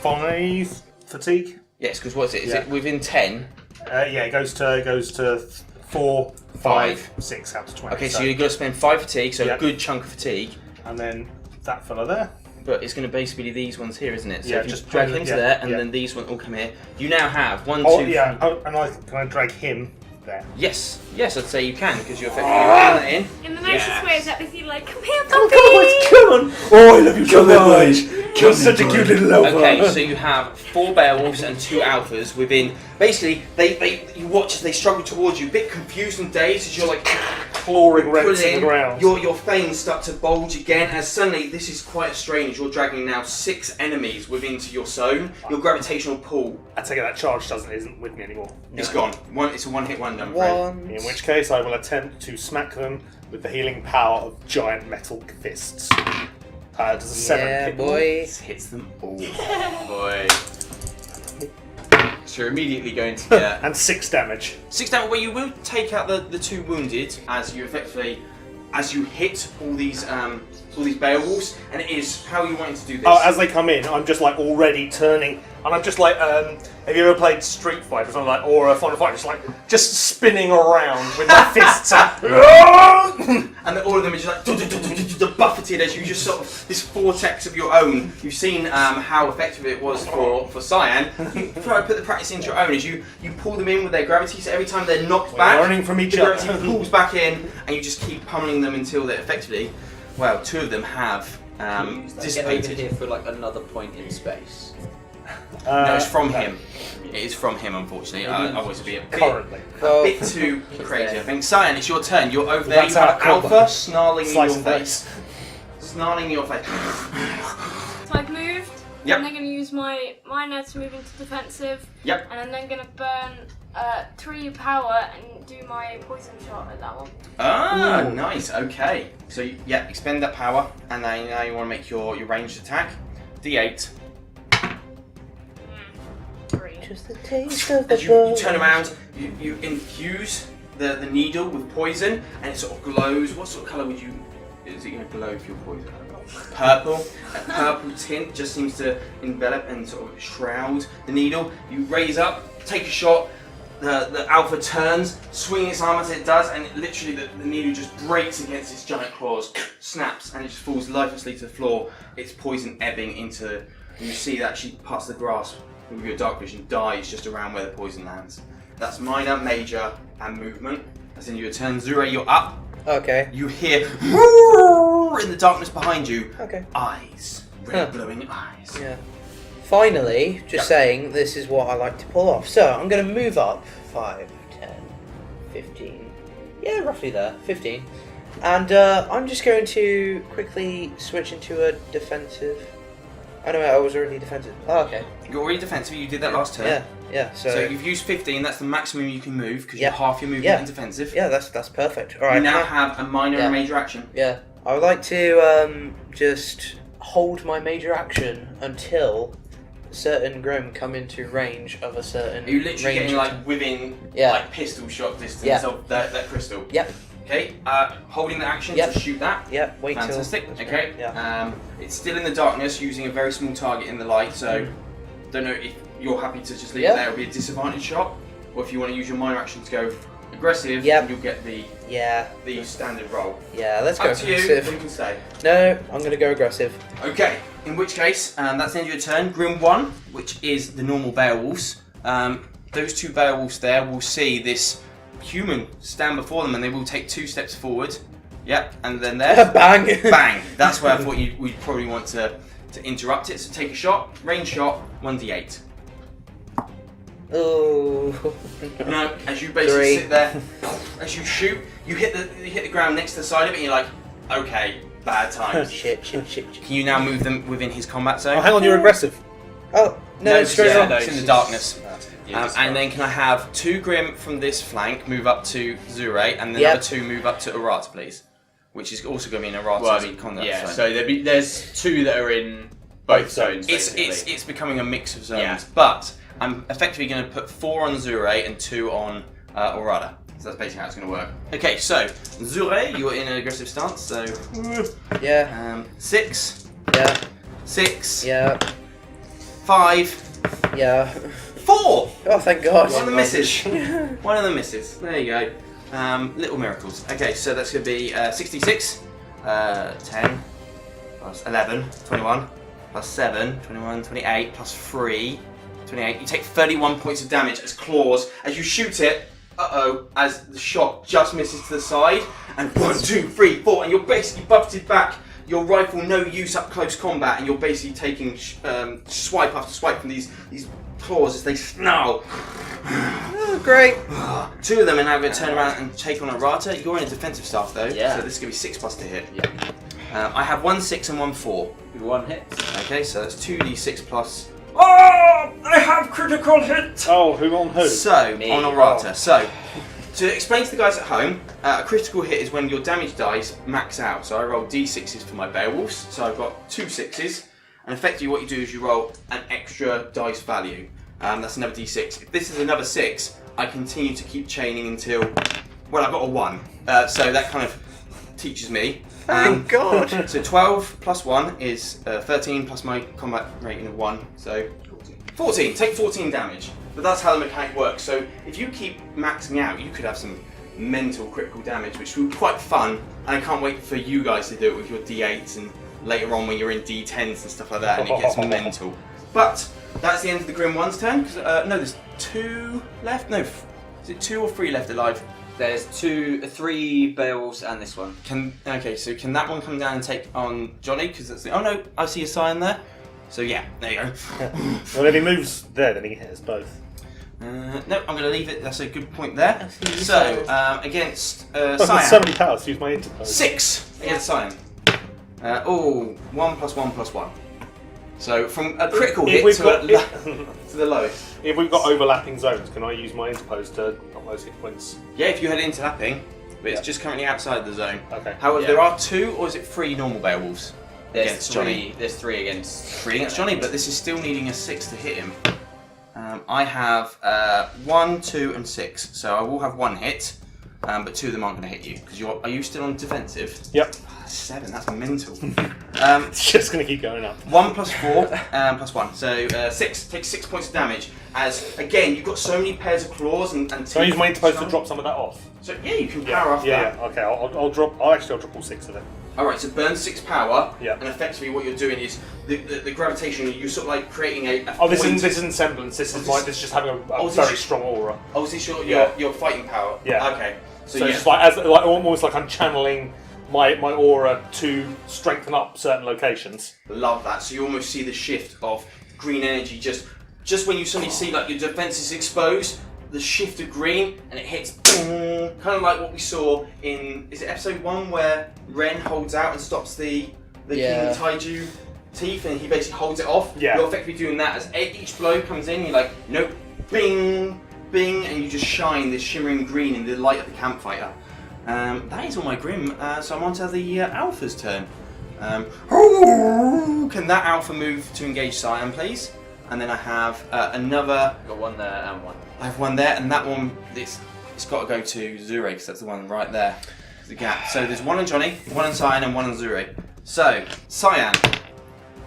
5 fatigue. Yes, because what is it? Is Yeah. it within 10? Yeah, it goes to 4, 5, 6 out to 20. Okay, so you're going to spend 5 fatigue, so Yeah. a good chunk of fatigue. and then that fella there. But it's going to basically be these ones here, isn't it? So Yeah, if you just drag put him it- to yeah, there, and yeah. then these ones all come here. You now have 1, 2. Oh yeah, can I drag him there? Yes, I'd say you can because you're effectively putting that in. In the nicest Yes. way, is that basically like, come here, Come puppy! on! Oh, I love you so much. You're such a cute little alpha. Okay, so you have 4 Beowulfs and 2 Alphas within. Basically, you watch as they struggle towards you, a bit confused and dazed as you're like clawing rents pulling in the ground. Your fangs start to bulge again as suddenly this is quite strange. You're dragging now 6 enemies within to your zone. Your gravitational pull I take it that charge isn't with me anymore. is gone. It's a one-hit wonder. I'm afraid. One. In which case, I will attempt to smack them with the healing power of giant metal fists. Does a 7 Yeah, hit? boy. This hits them all. Boy. So you're immediately going to get. And 6 damage. 6 damage. Well, you will take out the 2 wounded as you effectively hit all these Beowulfs, and it is how you wanting to do this. Oh, as they come in, I'm just like already turning, and I'm just like, have you ever played Street Fighter or something like, or Final Fight? Just spinning around with my fists out. And all of them are just like buffeted as you just sort of this vortex of your own. You've seen how effective it was for Cyan. You try to put the practice into your own as you pull them in with their gravity. So every time they're knocked We're back, learning from each the other. gravity pulls back in, and you just keep pummeling them until they're effectively. Well, 2 of them have dissipated. here for like another point in space. No, it's from him. It is from him, unfortunately. I was a bit Currently. a bit too crazy, I think. Cyan, it's your turn. You're over there. That's You have our combo. Alpha snarling in Slice your and face. Snarling in your face. So I've moved. Yep. I'm then going to use my minor to move into defensive. Yep. And I'm then going to burn 3 power and do my poison shot at that one. Ah, Ooh. nice. Okay. So yeah, expend that power, and then now you want to make your ranged attack. D8. 3. Just the taste of the As you turn around, you infuse the needle with poison, and it sort of glows. What sort of colour would you? Is it going to glow if you're poison? Purple. A purple tint just seems to envelop and sort of shroud the needle. You raise up, take a shot. The Alpha turns, swinging its arm as it does, and literally the needle just breaks against its giant claws, snaps, and it just falls lifelessly to the floor. Its poison ebbing into. You see that she parts of the grass with your dark vision dies just around where the poison lands. That's minor, major, and movement. As in your turn, Zure, you're up. Okay. You hear in the darkness behind you. Okay. Eyes, red glowing eyes. Yeah. Finally, just Yep. saying, this is what I like to pull off. So, I'm going to move up 5, 10, 15. Yeah, roughly there. 15. And I'm just going to quickly switch into a defensive. Oh no, I was already defensive. Oh, okay. You're already defensive, you did that last turn. Yeah. So So, you've used 15, that's the maximum you can move, because Yeah. you're half your movement Yeah. in defensive. yeah, that's perfect. All right. You now have a minor and major action. Yeah, I would like to just hold my major action until certain Grim come into range of a certain. Are you literally range getting like within Yeah. like pistol shot distance Yeah. of that crystal? Yep. Okay, holding the action Yep. to shoot that. Yeah, wait Fantastic. till. Okay. Yeah. It's still in the darkness, using a very small target in the light. So, don't know if you're happy to just leave Yeah. it there. It'll be a disadvantage shot, or if you want to use your minor action to go aggressive, Yep. you'll get the Yeah. standard roll. Yeah, let's go Up to you. aggressive. You can stay. No, I'm gonna go aggressive. Okay. In which case, that's the end of your turn. Grim 1, which is the normal Beowulfs. Those 2 Beowulfs there will see this human stand before them, and they will take 2 steps forward. Yep, and then there. Bang! Bang! That's where I thought we'd probably want to to interrupt it. So take a shot, range shot, 1d8. Oh. No, as you basically 3. sit there, as you shoot, you hit the ground next to the side of it, and you're like, okay, bad times. Shit. Can you now move them within his combat zone? Oh, hang on, you're aggressive. Oh, no, it's straight yeah, on. no, it's in the darkness. Yeah, And then can I have 2 Grim from this flank move up to Zure, and then Yep. another 2 move up to Aurata, please? Which is also going to be in Aurata's combat yeah. zone. So there's 2 that are in both zones. It's basically. it's becoming a mix of zones, Yeah. but I'm effectively going to put 4 on Zure and 2 on Aurata. So that's basically how it's going to work. Okay, so Zure, you're in an aggressive stance, so Yeah. 6, Yeah. 6, Yeah. 5, Yeah. 4. Oh, thank God. One of the misses. One of the misses. There you go. Little miracles. Okay, so that's going to be 66, 10, plus 11, 21, plus 7, 21, 28, plus 3, 28. You take 31 points of damage as claws. As you shoot it, as the shot just misses to the side, and 1, 2, 3, 4, and you're basically buffeted back. Your rifle no use up close combat, and you're basically taking swipe after swipe from these claws as they snarl. Oh, great. 2 of them are now going to turn around and take on Aurata. You're in a defensive staff though, Yeah. so this is going to be 6 plus to hit. Yeah. I have 1 6 and 1 4. 1 hit. Okay, so that's 2d6 plus. Oh, I have critical hit. Oh, who on who? So Me. on Aurata. So to explain to the guys at home, a critical hit is when your damage dice max out. So I roll d6s for my Beowulfs. So I've got 2 6s, and effectively what you do is you roll an extra dice value. That's another d6. If this is another 6, I continue to keep chaining until, well, I've got a 1. So that kind of teaches me. Thank God. So 12 plus 1 is 13 plus my combat rating of 1, so 14. Take 14 damage. But that's how the mechanic works. So if you keep maxing out, you could have some mental critical damage, which will be quite fun. And I can't wait for you guys to do it with your D8s and later on when you're in D10s and stuff like that, and it gets mental. But that's the end of the Grim One's turn. Cause, no, there's 2 left. No, is it 2 or 3 left alive? There's 3 Beowulfs and this one. Okay, so can that one come down and take on Johnny? Because that's the. Oh no, I see a Cyan there. So yeah, there you go. Well, if he moves there, then he can hit us both. No, I'm going to leave it. That's a good point there. So against I've got Cyan, so many powers to use my interpose. 6 against Cyan. 1 plus 1 plus 1. So from a critical If hit we've to, got- to the lowest. If we've got overlapping zones, can I use my interpose to knock those hit points? Yeah, if you had interlapping, but it's Yeah. just currently outside the zone. Okay. However, Yeah. there are 2, or is it 3 normal Beowulfs There's against 3. Johnny? There's 3 against 3 against Johnny, but this is still needing a 6 to hit him. I have 1, 2, and 6, so I will have 1 hit, but 2 of them aren't going to hit you because are you still on defensive? Yep. 7, that's mental. It's just going to keep going up. 1 plus 4 plus 1, so 6. Take 6 points of damage. As again, you've got so many pairs of claws and Can I use my interpose to drop some of that off? So yeah, you can power off that. Yeah. Okay. I'll drop. I'll drop all 6 of it. Alright, so burn 6 power, Yeah. and effectively what you're doing is the gravitation, you're sort of like creating a Oh, this point. isn't semblance. This is this- this is just having a Oh, is very this- strong aura. Oh, is this your Yeah. fighting power? Yeah. Okay. So, So yeah. it's just like almost like I'm channeling my aura to strengthen up certain locations. Love that. So you almost see the shift of green energy just when you suddenly see like your defense is exposed, the shift of green, and it hits boom, kind of like what we saw in, is it episode 1 where Ren holds out and stops the Yeah. King Taiju teeth and he basically holds it off? Yeah. You're effectively doing that as each blow comes in, you're like, nope, bing, bing, and you just shine this shimmering green in the light of the campfire. That is all my Grim, so I'm on to the Alpha's turn. Can that Alpha move to engage Cyan, please? And then I have another. Got 1 there and 1. I have 1 there, and that one it's got to go to Zure because that's the one right there. The gap. So there's 1 on Johnny, 1 on Cyan, and 1 on Zure. So Cyan,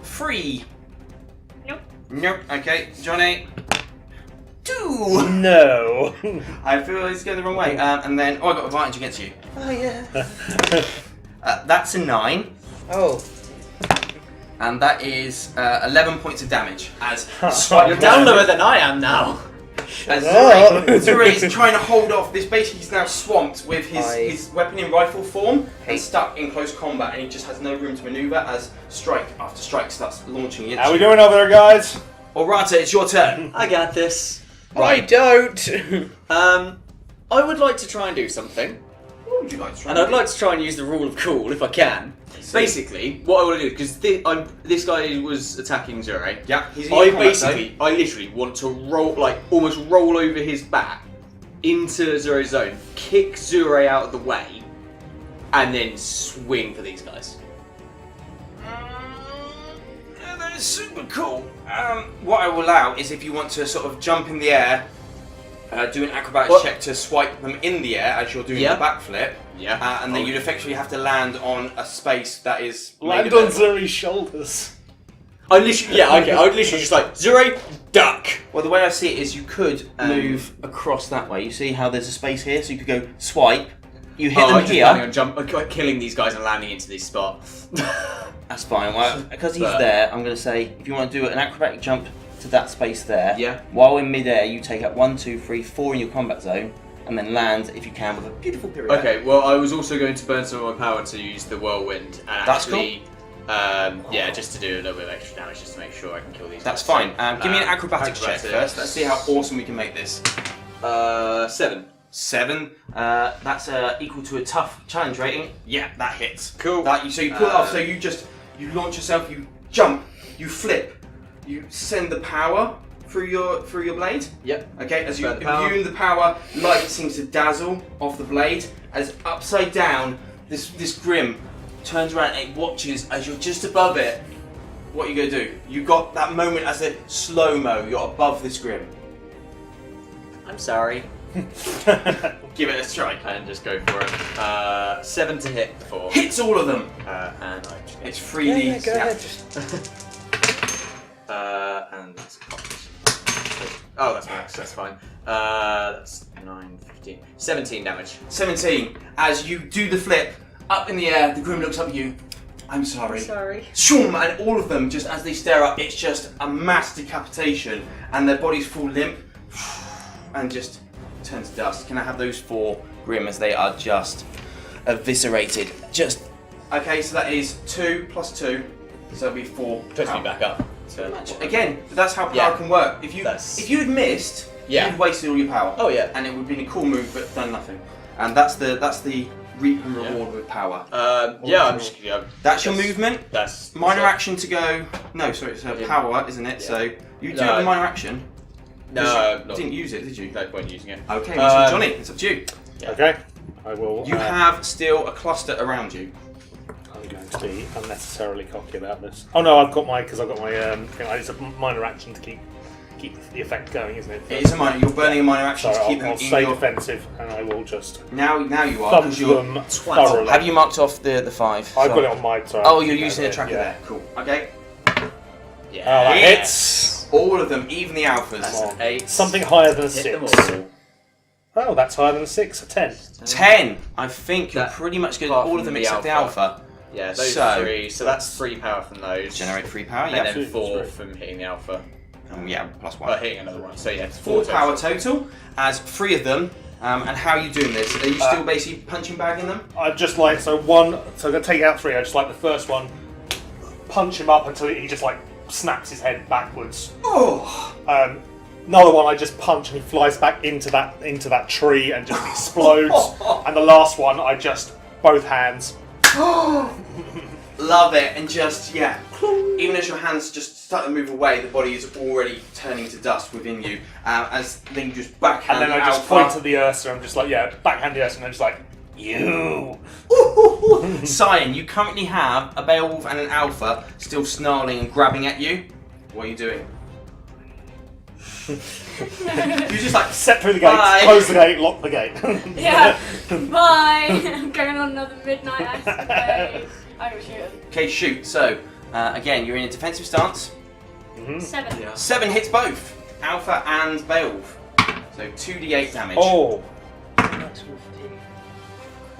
3. Nope. Nope. Okay, Johnny. 2. No. I feel it's going the wrong way. And then I got advantage against you. Oh yeah. That's a 9. Oh. And that is 11 points of damage as You're down lower than I am now. Zure is trying to hold off this. Basically, he's now swamped with his weapon in rifle form and stuck in close combat, and he just has no room to maneuver as strike after strike starts launching into. How we doing over there, guys? Aurata, it's your turn. I got this. I don't. I would like to try and do something. What would you like to try? And I'd like to try and use the rule of cool if I can. Basically, what I want to do, because this guy was attacking Zure. Yeah, he's I literally want to almost roll over his back into Zure's zone, kick Zure out of the way, and then swing for these guys. Yeah, that is super cool. What I will allow is if you want to sort of jump in the air, do an acrobatics check to swipe them in the air as you're doing the backflip. Yeah. And then you'd effectively have to land on a space that is Land on Zure's shoulders. I would literally just like, Zure, duck! Well, the way I see it is you could move across that way. You see how there's a space here? So you could go swipe, you hit them here. I'm killing these guys and landing into this spot. That's fine. Well, because he's there, I'm going to say, if you want to do an acrobatic jump to that space there, while in midair, you take out 1, 2, 3, 4 in your combat zone, and then land, if you can, with a beautiful pirouette. Okay, well, I was also going to burn some of my power to use the whirlwind, and That's actually, just to do a little bit of extra damage, just to make sure I can kill these That's guys. fine. Give me an acrobatics check first. Let's see how awesome we can make this. 7. 7. That's equal to a tough challenge rating. Yeah, that hits. Cool. So you pull it off. So you launch yourself. You jump. You flip. You send the power through your blade. Yep. Okay. As you imbue the power, light seems to dazzle off the blade. As upside down, this Grim turns around and it watches as you're just above it. What are you gonna do? You got that moment as a slow mo. You're above this Grim. I'm sorry. Give it a strike. And just go for it. 7 to hit for. Hits all of them. And I just It's 3D. Go ahead. and that's that's max, that's fine. That's 9, 15, 17 damage. 17. As you do the flip, up in the air, the Grim looks up at you. I'm sorry. Sorry. Shoom, and all of them, just as they stare up, it's just a mass decapitation, and their bodies fall limp, and just turn to dust. Can I have those 4 Grim as they are just eviscerated? Okay, so that is 2 plus 2, so it'll be 4. Puts me back up. Again, that's how power can work. If you had missed, you'd wasted all your power. Oh yeah. And it would have been a cool move, but done nothing. And that's the reap and reward with power. I'm just. That's your movement. That's minor action to go. No, sorry, it's power, isn't it? Yeah. So you do have a minor action. No, you didn't use it, did you? No point using it. Okay, so Johnny, it's up to you. Yeah. Okay, I will. You have still a cluster around you. I'm going to be unnecessarily cocky about this. Oh no, I've got my it's a minor action to keep the effect going, isn't it? It is a minor. You're burning a minor action so to keep them I'll stay defensive, and I will just now you are because you're thoroughly. Have you marked off the 5? I've got it on my. Sorry, oh, you're using a tracker there. Cool. Okay. Yeah. Oh, that hits. All of them, even the alphas. That's an 8. Something higher than a 6. Oh, that's higher than a 6. A 10. 10. I think you're pretty much good. All of them except the alpha. Yeah, those 3. So that's 3 power from those. Generate 3 power. And then 4 from hitting the alpha. Yeah, plus 1. Hitting another one. So yeah, it's 4 power total. As 3 of them. And how are you doing this? Are you still basically punching bagging them? I just like so I'm gonna take out 3. I just like the first one, punch him up until he just like snaps his head backwards. Oh. Another one I just punch and he flies back into that tree and just explodes. And the last one I just both hands. Love it, and just even as your hands just start to move away, the body is already turning to dust within you. As then you just backhand. And then I just point to the Ursa. I'm just like backhand the Ursa, and I'm just like you. Cyan, you currently have a Beowulf and an Alpha still snarling and grabbing at you. What are you doing? You just like step through the gate, close the gate, lock the gate. Yeah. Bye. I'm going on another midnight escapade. I go shoot him. Okay, shoot. So again, you're in a defensive stance. 7. Yeah. 7 hits both Alpha and Beowulf. So 2d8 damage. Oh.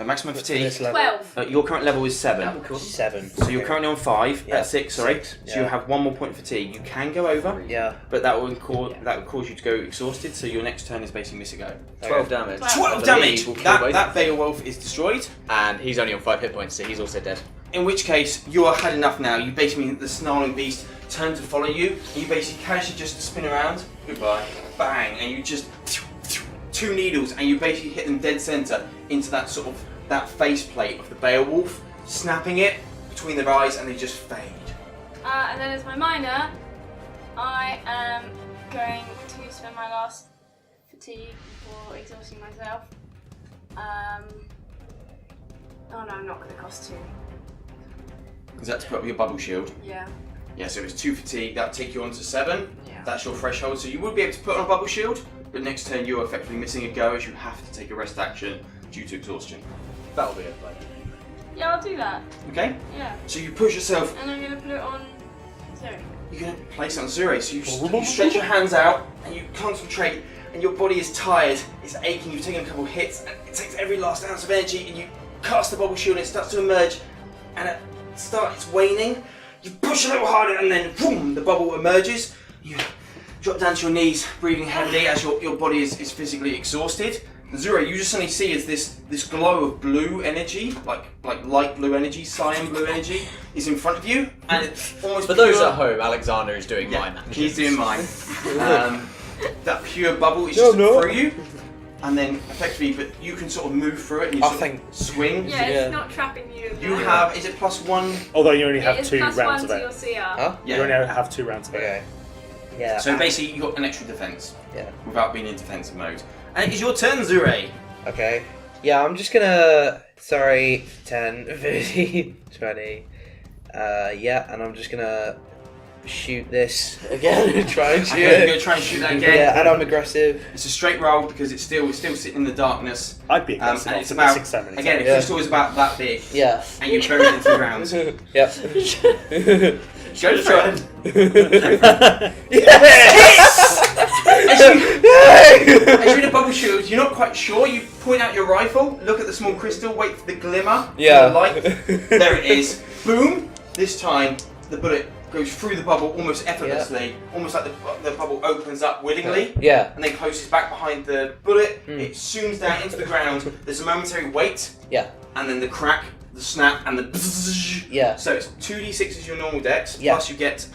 Maximum fatigue. This level. 12. Your current level is 7. 7. So you're currently on 5, Yeah. 6, sorry. 6, So you have 1 more point of fatigue. You can go over, Yeah. but that will cause you to go exhausted. So your next turn is basically miss a go. 12 damage. 12 I damage. believe will kill That both. Beowulf is destroyed. And he's only on 5 hit points, so he's also dead. In which case you are had enough now. You basically the snarling beast turn to follow you. And you basically casually just spin around. Goodbye. Bang, and you just 2 needles, and you basically hit them dead center into that sort of that faceplate of the Beowulf, snapping it between their eyes, and they just fade. And then as my minor, I am going to spend my last fatigue before exhausting myself. Oh no, I'm not going to cost 2. Is that to put up your bubble shield? Yeah. Yeah, so it's 2 fatigue. That'll take you on to 7. Yeah. That's your threshold. So you would be able to put on a bubble shield, but next turn you're effectively missing a go as you have to take a rest action due to exhaustion. That'll be it. Like. Yeah, I'll do that. Okay? Yeah. So you push yourself. And I'm going to put it on 0. You're going to place it on Zure. So you stretch your hands out and you concentrate, and your body is tired. It's aching. You've taken a couple of hits, and it takes every last ounce of energy. And you cast the bubble shield, and it starts to emerge. And at the start, it's waning. You push a little harder, and then boom, the bubble emerges. You drop down to your knees, breathing heavily as your body is physically exhausted. Zure, you just suddenly see as this glow of blue energy, like light blue energy, cyan blue energy, is in front of you, and it's almost For those pure- at home, Alexander is doing Yeah, my magic. he's doing mine. That pure bubble is just through you, and then effectively, but you can sort of move through it and you I sort think- of swing. Yeah, Yeah. it's not trapping you. You have, is it +1? Although you only have It is 2 plus rounds 1 of to your it. CR. Huh? You only have 2 rounds of it. Okay. Yeah. So basically, you got an extra defense Yeah. without being in defensive mode. And it is your turn, Zure. Okay. Yeah, I'm just gonna. Sorry, 10, 15, 20. Yeah, and I'm just gonna shoot this again. Try and shoot Okay, you're it. going to try and shoot that again. Yeah, and I'm aggressive. It's a straight roll because it's still sitting in the darkness. I'd be aggressive And on it's the about, 6 times. again, a Yeah. crystal is about that big, Yeah. and you bury it into the ground. Yep. Go for it. Yes! As you're in a bubble shield, you're not quite sure. You point out your rifle, look at the small crystal, wait for the glimmer, Yeah. the light. There it is. Boom! This time, the bullet goes through the bubble almost effortlessly, almost like the bubble opens up willingly, Yeah. and then closes back behind the bullet. It zooms down into the ground. There's a momentary wait, Yeah. and then the crack, the snap, and the bzzz. Yeah. So it's 2d6 is your normal dex, Yeah. plus you get,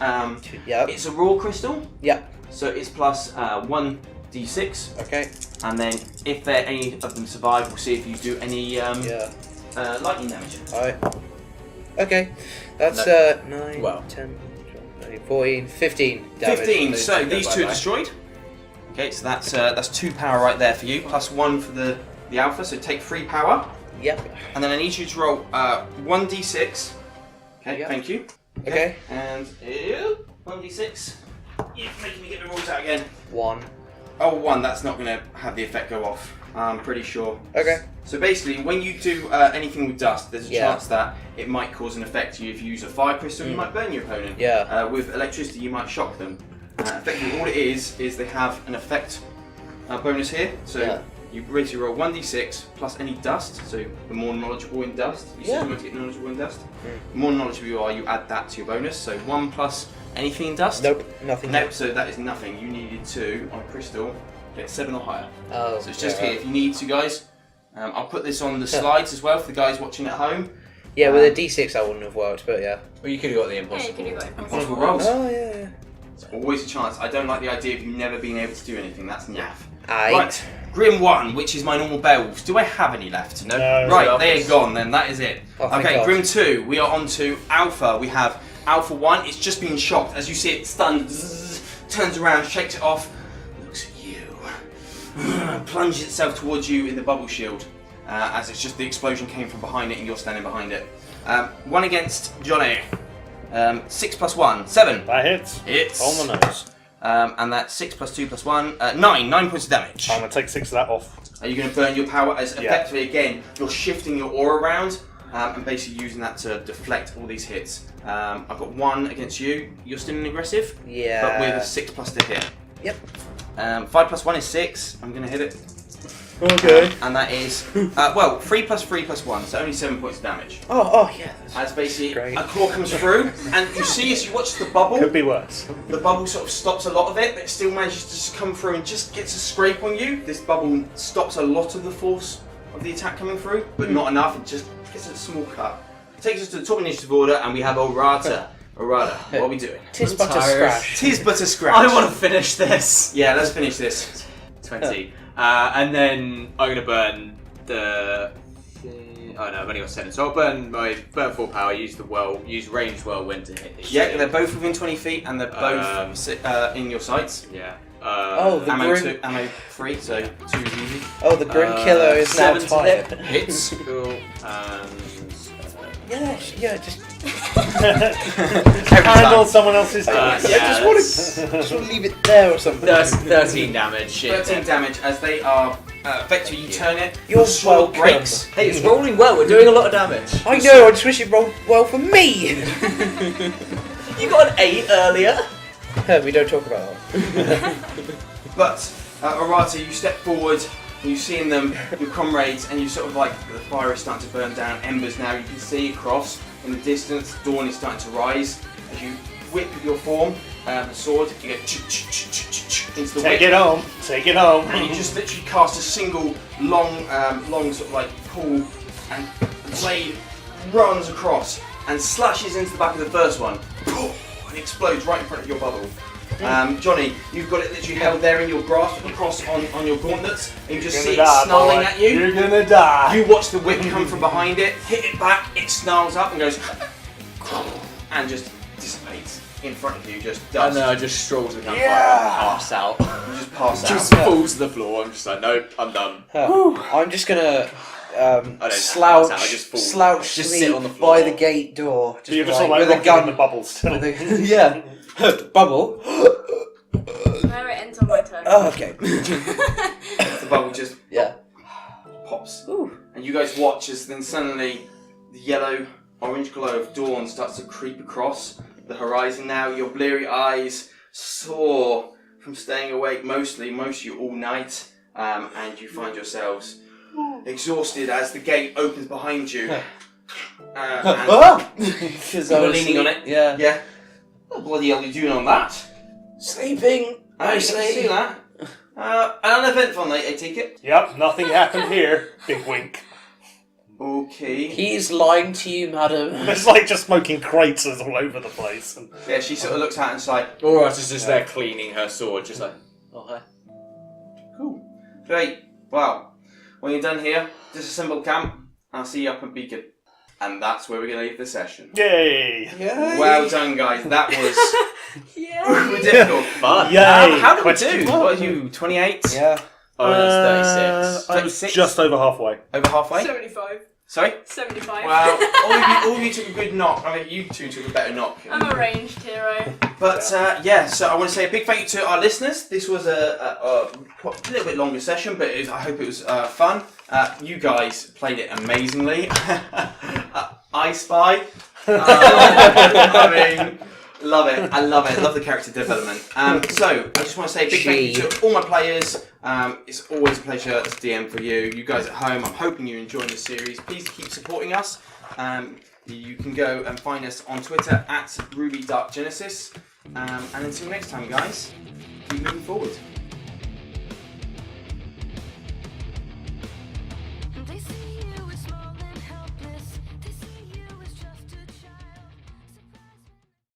Yep. it's a raw crystal, Yep. so it's plus 1d6. Okay. And then, if any of them survive, we'll see if you do any Yeah. lightning damage. Alright. Okay. That's 9, Well. 10, 12, 14, 15 damage. 15. Those So two go these two are bye-bye. destroyed. Okay, so that's 2 power right there for you, plus 1 for the alpha. So take 3 power, Yep. and then I need you to roll 1d6. Okay, Yeah. thank you. Okay. And 1d6. You're making me get the rules out again. 1. Oh, 1. That's not going to have the effect go off. I'm pretty sure. Okay. So basically, when you do anything with dust, there's a Yeah. chance that it might cause an effect to you. If you use a fire crystal, you might burn your opponent. Yeah. With electricity, you might shock them. Effectively, all it is they have an effect bonus here. So Yeah. you basically roll 1d6 plus any dust. So the more knowledgeable in dust, you Yeah. said you want to get knowledgeable in dust. The more knowledgeable you are, you add that to your bonus. So 1 plus anything in dust. Nope. Nothing. Nope. So that is nothing. You needed to on a crystal get 7 or higher. Oh. So it's just yeah. here if you need to, guys. I'll put this on the slides as well for the guys watching at home. Yeah, with a D6 I wouldn't have worked, but yeah. Well, you could have got the Yeah, you impossible. could do that. Impossible rolls. Oh yeah. It's always a chance. I don't like the idea of you never being able to do anything. That's naff. Aye. Right, Grim 1, which is my normal Beowulfs. Do I have any left? No. Right, they are gone then. That is it. Oh, thank Okay, God. Grim 2, we are on to Alpha. We have Alpha 1. It's just been shocked. As you see it stunned, zzz, turns around, shakes it off, looks at you, plunges itself towards you in the bubble shield. As it's just the explosion came from behind it and you're standing behind it. 1 against Johnny. 6 plus 1, 7. That hits. It's On the nose. and that's 6 plus 2 plus 1, 9 points of damage. I'm going to take 6 of that off. Are you going to burn your power as Yeah. effectively again? You're shifting your aura around and basically using that to deflect all these hits. I've got 1 against you. You're still in aggressive, Yeah. but with a 6 plus to hit. Yep. 5 plus 1 is 6. I'm going to hit it. Okay. And that is, 3 + 3 + 1, so only 7 points of damage. Oh yeah. As basically Great. a claw comes through, and you see as you watch the bubble, Could be worse. the bubble sort of stops a lot of it, but it still manages to just come through and just gets a scrape on you. This bubble stops a lot of the force of the attack coming through, but not enough. It just gets a small cut. Takes us to the top initiative order, and we have Aurata. Aurata, what are we doing? Tis but a tired. scratch. Tis but a scratch. I want to finish this. Yeah, let's finish this. 20. And then I'm going to burn the... Oh no, I've only got 7. So I'll burn 4 power, use ranged whirlwind to hit these. Yeah, two. they're both within 20 feet, and they're both in your sights. Yeah. The Ammo grim. ammo 3, so 2 is easy. Oh, the grim killer is now 7 to tired. hit. Hits. Cool. And... Yeah, just Handle someone else's dice. I just want to leave it there or something. 13 damage. Shit. 13 damage as they are Vector, you turn it, You're your sword welcome. breaks. Hey, it's rolling well. We're doing a lot of damage. I know. I just wish it rolled well for me. You got an 8 earlier. We don't talk about that. But Aurata, you step forward, and you see in them your comrades, and you sort of like the fire is starting to burn down. Embers now. You can see across in the distance. Dawn is starting to rise as you whip with your form. The sword. You get into the Take whip. it home. Take it home. And you just literally cast a single long sort of like pull, and the blade runs across and slashes into the back of the first one, and explodes right in front of your bubble. Johnny, you've got it literally held there in your grasp, across on your gauntlets, and you just see it snarling at you. You're gonna die. You watch the whip come from behind it, hit it back, it snarls up and goes, and just dissipates in front of you, just dust. And then I just stroll to the campfire and pass out. You just pass Just out. falls to the floor. I'm just like, nope, I'm done. I'm just gonna don't slouch, pass out, I just fall. slouch Just sleep sit on the floor. by the gate door. Just You're just like, all like with a looking in the gun. bubbles. With a, yeah, bubble. No, it ends on my turn. Oh, okay. The bubble just Yeah. pops. Ooh. And you guys watch as then suddenly the yellow, orange glow of dawn starts to creep across the horizon now. Your bleary eyes soar from staying awake most of you all night, and you find yourselves exhausted as the gate opens behind you. Because You were leaning on it? Yeah. Yeah. What the bloody hell are you doing on that? Sleeping. I can see that. An uneventful night, I take it. Yep, nothing happened here. Big wink. Okay. He's lying to you, madam. It's like just smoking crates all over the place. And Yeah, she sort of looks at it and is like, Aurata's just there cleaning her sword, just like, oh hi. cool. Great. Well, when you're done here, disassemble camp. I'll see you up at Beacon. And that's where we're going to leave the session. yay! Well done, guys. That was Yeah. uber difficult. Fun. Yay! How did we Question do? mark. What are you, 28? Yeah. Oh, that's 36. I was 36? just over halfway. Over halfway? 75. Sorry? 75. Well, all of you took a good knock. I mean, you two took a better knock. I'm a ranged hero. But so I want to say a big thank you to our listeners. This was a little bit longer session, but I hope it was fun. You guys played it amazingly. I Spy. I mean, love it. I love it. I love the character development. So I just want to say a big thank you to all my players. It's always a pleasure as DM for you. You guys at home, I'm hoping you're enjoying the series. Please keep supporting us. You can go and find us on Twitter at RWBY. And until next time, guys, keep moving forward.